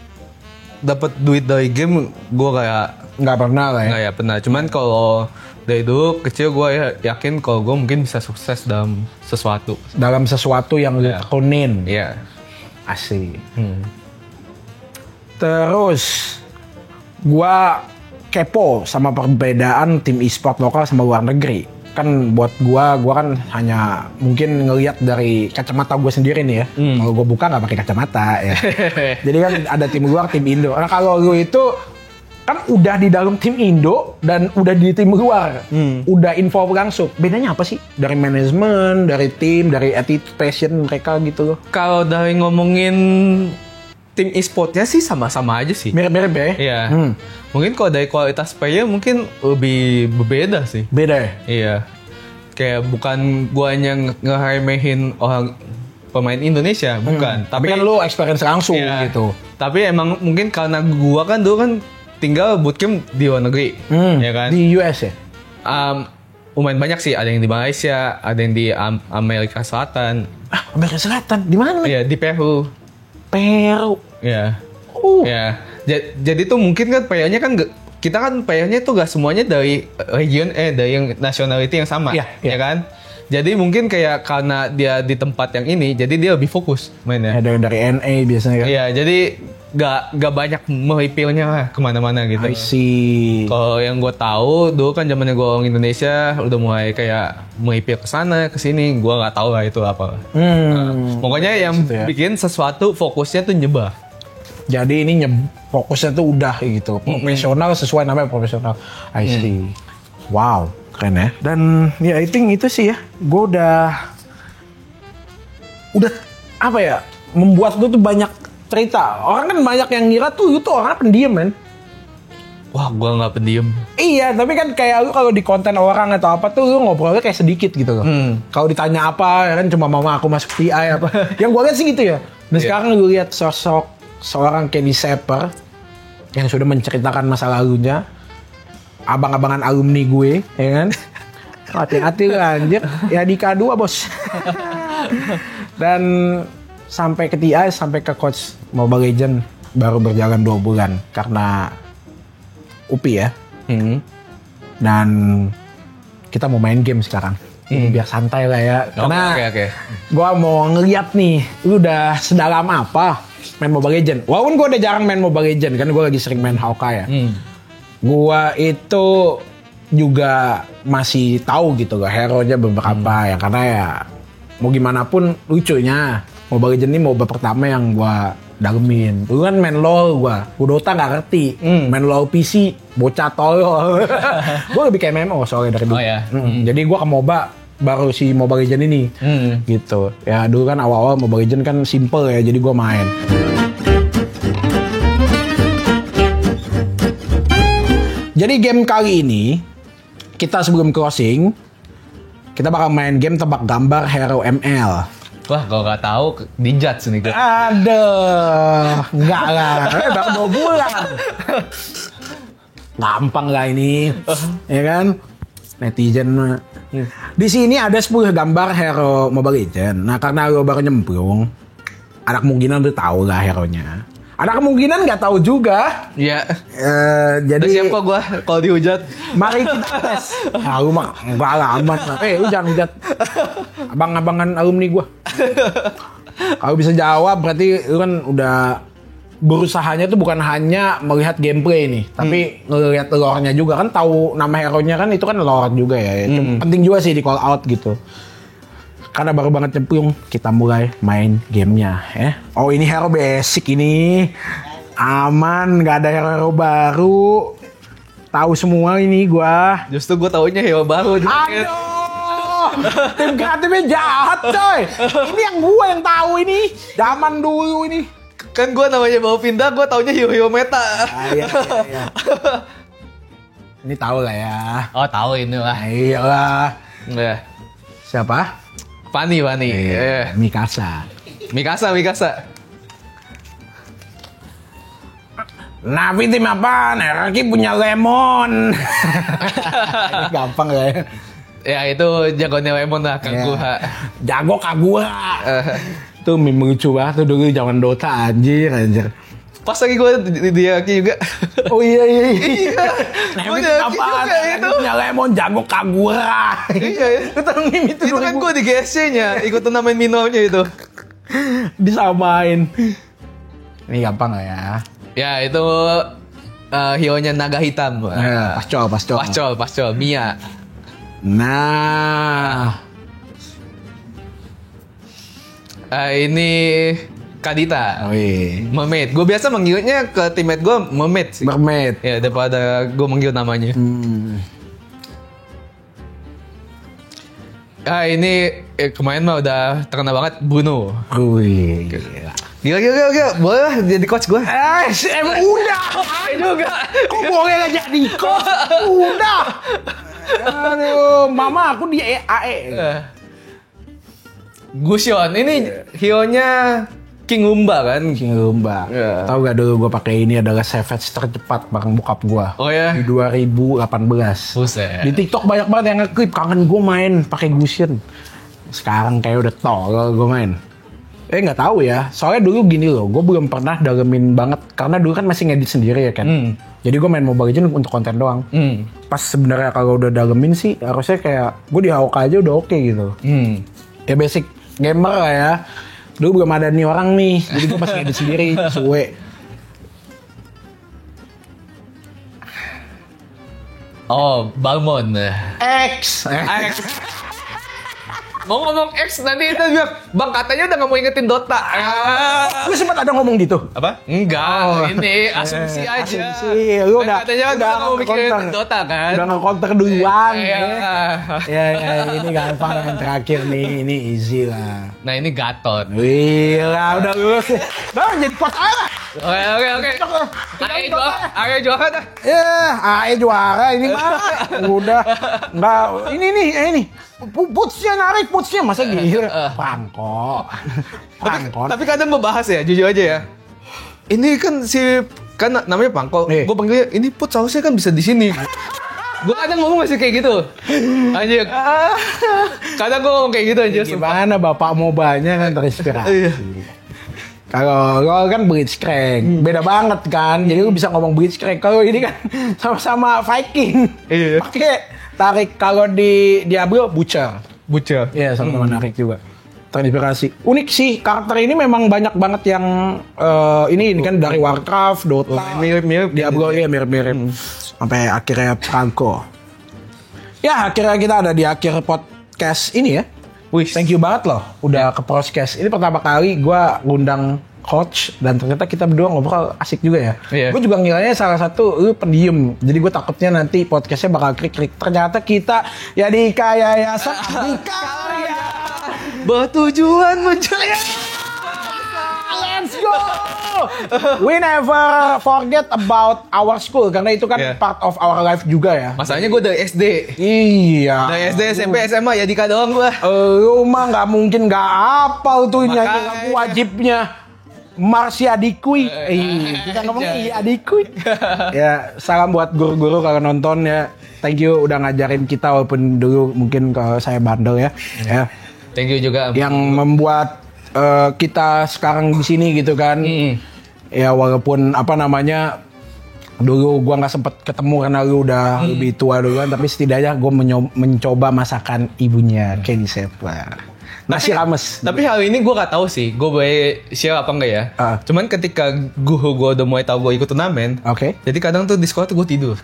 Speaker 1: dapat duit dari game, gue kayak
Speaker 2: nggak pernah lah ya.
Speaker 1: Nggak ya pernah. Cuman kalau dari dulu kecil gue yakin kalau gue mungkin bisa sukses dalam sesuatu.
Speaker 2: Dalam sesuatu yang lu tekunin.
Speaker 1: Iya.
Speaker 2: Asik. Terus gue kepo sama perbedaan tim e-sport lokal sama luar negeri. Kan buat gue kan hanya mungkin ngelihat dari kacamata gue sendiri nih ya. Kalau gue buka nggak pakai kacamata ya. Jadi kan ada tim luar, tim Indo. Nah kalau lu itu kan udah di dalam tim Indo dan udah di tim luar, udah info langsung. Bedanya apa sih dari manajemen, dari tim, dari attitude, passion mereka gitu loh?
Speaker 1: Kalau dari ngomongin tim e-sportnya sih sama-sama aja sih.
Speaker 2: Mirip-mirip ya?
Speaker 1: Iya. Mungkin kalau dari kualitas player mungkin lebih berbeda sih.
Speaker 2: Beda ya?
Speaker 1: Iya. Kayak bukan gua hanya ngeremehin orang pemain Indonesia, bukan.
Speaker 2: Tapi kan lu experience langsung gitu.
Speaker 1: Tapi emang mungkin karena gua kan dulu kan tinggal bootcamp di luar negeri, ya kan?
Speaker 2: Di US ya?
Speaker 1: Lumayan banyak sih. Ada yang di Malaysia, ada yang di Amerika Selatan.
Speaker 2: Amerika Selatan? Di mana?
Speaker 1: Iya, di Peru.
Speaker 2: Peru?
Speaker 1: Iya. Ya. Jadi tuh mungkin kan payahnya kan kita kan payahnya tuh gak semuanya dari region dari yang nationality yang sama, ya kan? Jadi mungkin kayak karena dia di tempat yang ini, jadi dia lebih fokus mainnya.
Speaker 2: Dari NA biasanya kan?
Speaker 1: Iya, jadi gak banyak meripilnya lah kemana-mana gitu.
Speaker 2: I see.
Speaker 1: Kalau yang gue tahu dulu kan zamannya gue orang Indonesia udah mulai kayak meripil ke sana ke sini, gue nggak tahu lah itu apa. Pokoknya yang bikin sesuatu fokusnya tuh nyebar.
Speaker 2: Jadi ini fokusnya tuh udah gitu, profesional sesuai namanya profesional. I see. Wow, keren ya. Dan ya I think itu sih ya, gue udah apa ya, membuat gue tuh banyak cerita. Orang kan banyak yang ngira tuh lu tuh orang pendiam men.
Speaker 1: Wah, gue nggak pendiam.
Speaker 2: Iya, tapi kan kayak lu kalau di konten orang atau apa tuh lu ngobrolnya kayak sedikit gitu loh. Kalau ditanya apa, ya kan cuma mama aku masuk TI apa. Yang gue lihat sih gitu ya. Dan sekarang lu lihat sosok seorang Kenny Seper yang sudah menceritakan masa lalunya, abang-abangan alumni gue, ya kan? Hati-hati lah anjir, ya di K2 bos. Dan sampai ke TI, sampai ke coach Mobile Legends baru berjalan 2 bulan karena UPI ya. Dan kita mau main game sekarang. Biar santai lah ya. Karena gue mau ngeliat nih, lu udah sedalam apa main Mobile Legends. Walaupun gue udah jarang main Mobile Legends, kan gue lagi sering main Hawkeye ya. Gue itu juga masih tahu gitu loh hero-nya beberapa ya. Karena ya mau gimana pun lucunya Mobile Legends ini MOBA pertama yang gue dalemin. Dulu kan main LoL gua Dota nggak ngerti. Main LoL PC, bocah tolol. Gua lebih kayak MMO soalnya dari dulu.
Speaker 1: Oh ya.
Speaker 2: Jadi gua ke MOBA baru si Mobile Legends ini. Gitu. Ya dulu kan awal-awal Mobile Legends kan simple ya, jadi gua main. Jadi game kali ini kita sebelum closing kita bakal main game tebak gambar Hero ML.
Speaker 1: Wah, kalau nggak tahu dijudge nih.
Speaker 2: Aduh, enggak lah, baru 2 bulan. Gampang lah ini, ya kan? Netizen mah. Di sini ada 10 gambar hero Mobile Legends. Nah, karena lo baru nyemplung, ada kemungkinan lo tahu lah hero-nya. Ada kemungkinan nggak tahu juga.
Speaker 1: Iya.
Speaker 2: Jadi
Speaker 1: siap kok gua kalau dihujat.
Speaker 2: Mari kita tes. Lu mah enggak lah, aman. Lu jangan hujat. Abang-abangan alumni gua. Kalau bisa jawab berarti lu kan udah berusahanya tuh bukan hanya melihat gameplay nih, tapi ngelihat lore-nya juga kan, tahu nama hero-nya kan, itu kan lore juga ya. Itu penting juga sih di call out gitu. Karena baru banget nyemplung, kita mulai main gamenya ya. Oh, ini hero basic ini. Aman, nggak ada hero baru. Tahu semua ini gua.
Speaker 1: Justru gua taunya hero baru.
Speaker 2: Aduh, tim kreatifnya jahat coy. Ini yang gua yang tahu ini. Zaman dulu ini.
Speaker 1: Kan gua namanya bawa pindah, gua taunya hero meta.
Speaker 2: Iya. Ini tahu lah ya.
Speaker 1: Oh, tahu inilah.
Speaker 2: Iyalah.
Speaker 1: Ya.
Speaker 2: Siapa?
Speaker 1: Pani.
Speaker 2: Mikasa. Navi tim apaan? Raki punya lemon. Ini gampang ya.
Speaker 1: Ya itu jagonya Lemon lah, Kaguha.
Speaker 2: Jago Kaguha. Tuh meme lucu banget tuh dulu zaman Dota anjir.
Speaker 1: Pas lagi gue di Aki juga.
Speaker 2: Oh iya.
Speaker 1: Navi tim apaan?
Speaker 2: Itu punya lemon, jago Kaguha.
Speaker 1: Iya. Itu kan gue di GSC-nya ikut turnamen Minonya itu.
Speaker 2: Disamain. Ini gampang lah ya.
Speaker 1: Ya itu hero-nya naga hitam. Pascol, Mia.
Speaker 2: Nah.
Speaker 1: Ini Kadita.
Speaker 2: Wih.
Speaker 1: Mermaid. Gue biasa manggilnya ke teammate gue Mermaid sih.
Speaker 2: Mermaid.
Speaker 1: Ya daripada gue manggil namanya. Ini kemarin mah udah terkenal banget Bruno.
Speaker 2: Wih.
Speaker 1: Gila. Boleh lah jadi coach gue.
Speaker 2: Emang udah.
Speaker 1: Juga.
Speaker 2: Kok boleh gak jadi coach? Udah. Aduh, mama aku di AE.
Speaker 1: Gusion. Ini hero-nya King Lumba kan?
Speaker 2: King Lumba.
Speaker 1: Yeah.
Speaker 2: Tahu gak dulu gue pakai ini adalah savage tercepat bareng bokap gue.
Speaker 1: Oh ya?
Speaker 2: Di 2018.
Speaker 1: Buset.
Speaker 2: Di TikTok banyak banget yang nge-clip, kangen gue main pakai Gusion. Sekarang kayak udah tolol gue main. Nggak tahu ya. Soalnya dulu gini loh, gue belum pernah dalemin banget karena dulu kan masih ngedit sendiri ya kan. Jadi gue main Mobile Legends untuk konten doang. Pas sebenarnya kalau udah dalemin sih harusnya kayak gue di AOK aja udah oke gitu. Ya basic gamer lah ya. Dulu belum ada nih orang nih, jadi gue masih ngedit sendiri, suwe.
Speaker 1: Oh, Balmond.
Speaker 2: X.
Speaker 1: Mau ngomong X nanti kita bilang, Bang katanya udah gak mau ingetin Dota.
Speaker 2: Lu sempat ada ngomong gitu?
Speaker 1: Apa? Enggak, ini asumsi aja.
Speaker 2: Asumsi, lu udah
Speaker 1: katanya udah mau mikirin Dota kan?
Speaker 2: Udah nge-counter duluan.
Speaker 1: Ya,
Speaker 2: ini gampang yang terakhir nih, ini easy lah.
Speaker 1: Nah ini Gatot.
Speaker 2: Wih lah, udah lulus. Bang, jadi kuat aja.
Speaker 1: Oke. AE juara dah.
Speaker 2: AE juara ini mah. Udah. Enggak, ini. Putsnya masa gitu. Pangko.
Speaker 1: Tapi kadang gue bahas ya, jujur aja ya. Ini kan kan namanya Pangko. Gue panggilnya ini Put sausnya kan bisa di sini. Gue kadang ngomong masih kayak gitu. Anjir. Kadang gue ngomong kayak gitu anjir.
Speaker 2: Gimana bapak mobanya kan terinspirasi. Kalau lo kan Blitzcrank, beda banget kan. Jadi lu bisa ngomong Blitzcrank. Kalau ini kan sama-sama Viking.
Speaker 1: Iya.
Speaker 2: Pakai tarik, kalau di Diablo Butcher. Iya, sama-sama narik juga. Terinspirasi. Unik sih, karakter ini memang banyak banget yang ini kan dari Warcraft, Dota,
Speaker 1: mirip
Speaker 2: Diablo ya mirip-mirip. Sampai akhirnya Franco. Ya, akhirnya kita ada di akhir podcast ini ya. Thank you banget loh udah ke podcast. Ini pertama kali gue ngundang coach dan ternyata kita berdua ngobrol asik juga ya.
Speaker 1: Iya.
Speaker 2: Gue juga ngiranya salah satu lu pendiam. Jadi gue takutnya nanti podcastnya bakal krik-krik. Ternyata kita ya di Yayasan Adikarya
Speaker 1: bertujuan menjaya.
Speaker 2: Let's go. We never forget about our school karena itu kan part of our life juga ya.
Speaker 1: Masalahnya gue dari SD.
Speaker 2: Iya.
Speaker 1: Dari SD, SMP, SMA ya Dika doang gue.
Speaker 2: Lu mah nggak mungkin nggak hafal tuh nyanyi lagu wajibnya Marsya Adikui. Kita ngomongin Adikui. Ya, salam buat guru-guru kalau nonton ya. Thank you udah ngajarin kita walaupun dulu mungkin kalau saya bandel ya. Ya.
Speaker 1: Thank you juga.
Speaker 2: Yang membuat kita sekarang di sini gitu kan. Ya walaupun apa namanya dulu gua nggak sempet ketemu karena lu udah lebih tua duluan, tapi setidaknya gua mencoba masakan ibunya Kenny Sepper. Nasi rames.
Speaker 1: Tapi hal ini gue gak tahu sih, gue boleh share apa enggak ya. Cuman ketika gue udah mulai tahu gue ikut turnamen, jadi kadang tuh di sekolah tuh gue tidur.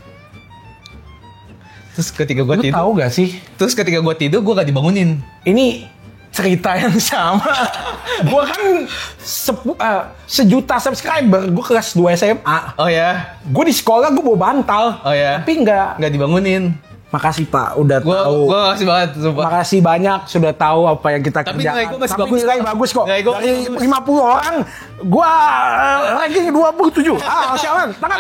Speaker 1: Terus ketika gue tidur,
Speaker 2: tahu gak sih?
Speaker 1: Terus ketika gue tidur gue gak dibangunin.
Speaker 2: Ini cerita yang sama. Gue kan sejuta subscriber, gue kelas 2 SMA.
Speaker 1: Oh ya?
Speaker 2: Gue di sekolah gue bawa bantal.
Speaker 1: Oh ya?
Speaker 2: Tapi nggak
Speaker 1: dibangunin.
Speaker 2: Makasih Pak, udah tahu.
Speaker 1: Gue makasih banget, sumpah.
Speaker 2: Makasih banyak sudah tahu apa yang kita kerjakan.
Speaker 1: Tapi nilai gue masih bagus.
Speaker 2: Nilai bagus kok. Dari 50 orang, gue ranking 27. Sialan, tangan.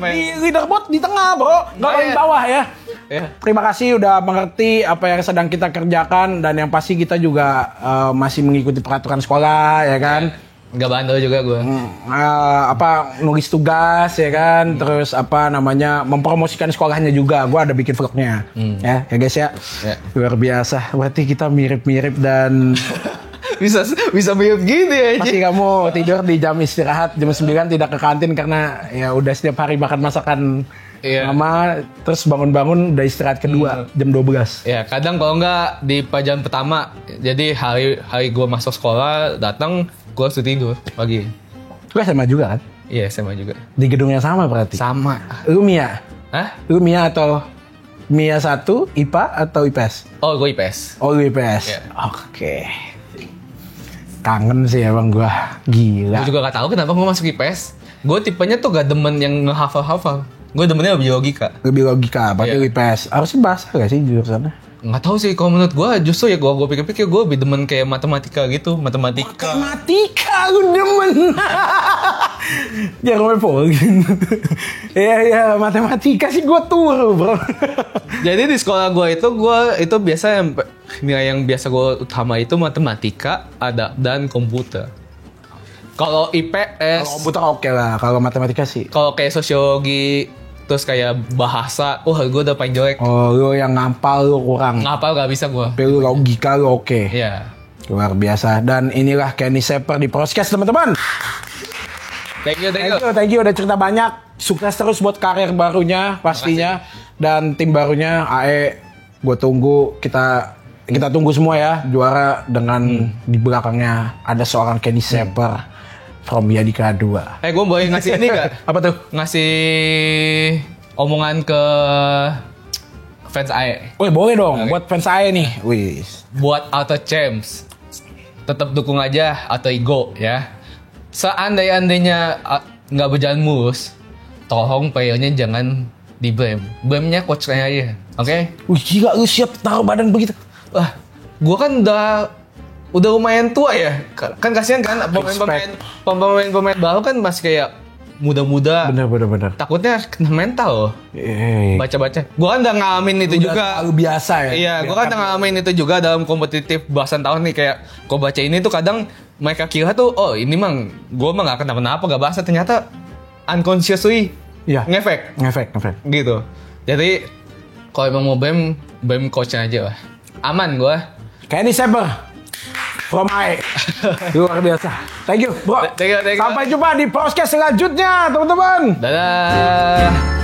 Speaker 2: Di leaderboard di tengah bro, nggak di bawah ya. Terima kasih udah mengerti apa yang sedang kita kerjakan dan yang pasti kita juga masih mengikuti peraturan sekolah ya kan.
Speaker 1: Nggak bandel juga gue.
Speaker 2: Nulis tugas ya kan, terus apa namanya mempromosikan sekolahnya juga. Gue ada bikin vlognya, ya guys ya. Luar biasa. Berarti kita mirip-mirip dan
Speaker 1: bisa mirip gini ya.
Speaker 2: Pasti kamu tidur di jam istirahat jam 9 tidak ke kantin karena ya udah setiap hari makan masakan mama, terus bangun-bangun udah istirahat kedua jam 12.
Speaker 1: Ya kadang kalau nggak di pelajaran pertama, jadi hari gue masuk sekolah datang gue harus tidur pagi.
Speaker 2: Lu SMA juga kan?
Speaker 1: Iya SMA juga.
Speaker 2: Di gedung yang sama berarti?
Speaker 1: Sama.
Speaker 2: Lu Mia?
Speaker 1: Hah?
Speaker 2: Lu Mia atau Mia 1, IPA atau IPS?
Speaker 1: Oh gue IPS.
Speaker 2: Oh lu IPS? Oke. Kangen sih emang gue. Gila.
Speaker 1: Gue juga gak tahu kenapa gue masuk IPS. Gue tipenya tuh gak demen yang ngehafal-hafal. Gue demennya lebih logika.
Speaker 2: Lebih logika, berarti IPS. Harusnya bahasa gak sih jurusannya?
Speaker 1: Nggak tahu sih, kalau menurut gue justru ya gue pikir-pikir gue lebih demen kayak matematika gitu. Matematika
Speaker 2: lu demen. Jangan ngomongin ya matematika sih gue turu bro.
Speaker 1: Jadi di sekolah gue itu biasa nilai yang biasa gue utama itu matematika, adab dan komputer. Kalau IPS,
Speaker 2: kalau komputer oke lah, kalau matematika sih.
Speaker 1: Kalau kayak sosiologi terus kayak bahasa, gue udah paling jelek.
Speaker 2: Oh, lu yang ngapal lu kurang.
Speaker 1: Ngapal gak bisa gue.
Speaker 2: Tapi lu logika lu oke.
Speaker 1: Iya.
Speaker 2: Luar biasa. Dan inilah Kenny Sepper di podcast teman-teman.
Speaker 1: Thank you
Speaker 2: udah cerita banyak. Sukses terus buat karir barunya pastinya. Dan tim barunya AE. Gue tunggu, kita tunggu semua ya juara dengan di belakangnya ada seorang Kenny Sepper. From Yadika 2.
Speaker 1: Gue boleh ngasih ini gak?
Speaker 2: Apa tuh?
Speaker 1: Ngasih omongan ke fans AE.
Speaker 2: Wih boleh dong, buat fans AE nih. Wih.
Speaker 1: Buat Auto Champs, tetap dukung aja Auto Ego ya. Seandainya nggak berjalan mulus, tolong playernya jangan di blame. Blame-nya coach-nya aja, oke?
Speaker 2: Wih gila lu siap taruh badan begitu.
Speaker 1: Wah, gue kan udah lumayan tua ya, kan kasihan kan pemain baru kan masih kayak muda-muda.
Speaker 2: Bener.
Speaker 1: Takutnya kena mental loh. Baca-baca. Gue kan udah ngalamin itu juga.
Speaker 2: Udah biasa ya.
Speaker 1: Iya, gue kan udah ngalamin itu juga dalam kompetitif belasan tahun nih, kayak gue baca ini tuh kadang mereka kira tuh, oh ini mang gue mah gak kenapa-napa gak bahasa, ternyata unconsciously ngefek. Gitu. Jadi kalau emang mau BEM coachnya aja lah. Aman gue.
Speaker 2: Kenny Sepper. From AE. Luar biasa. Thank you, bro.
Speaker 1: Thank you.
Speaker 2: Sampai jumpa di podcast selanjutnya, teman-teman.
Speaker 1: Dadah.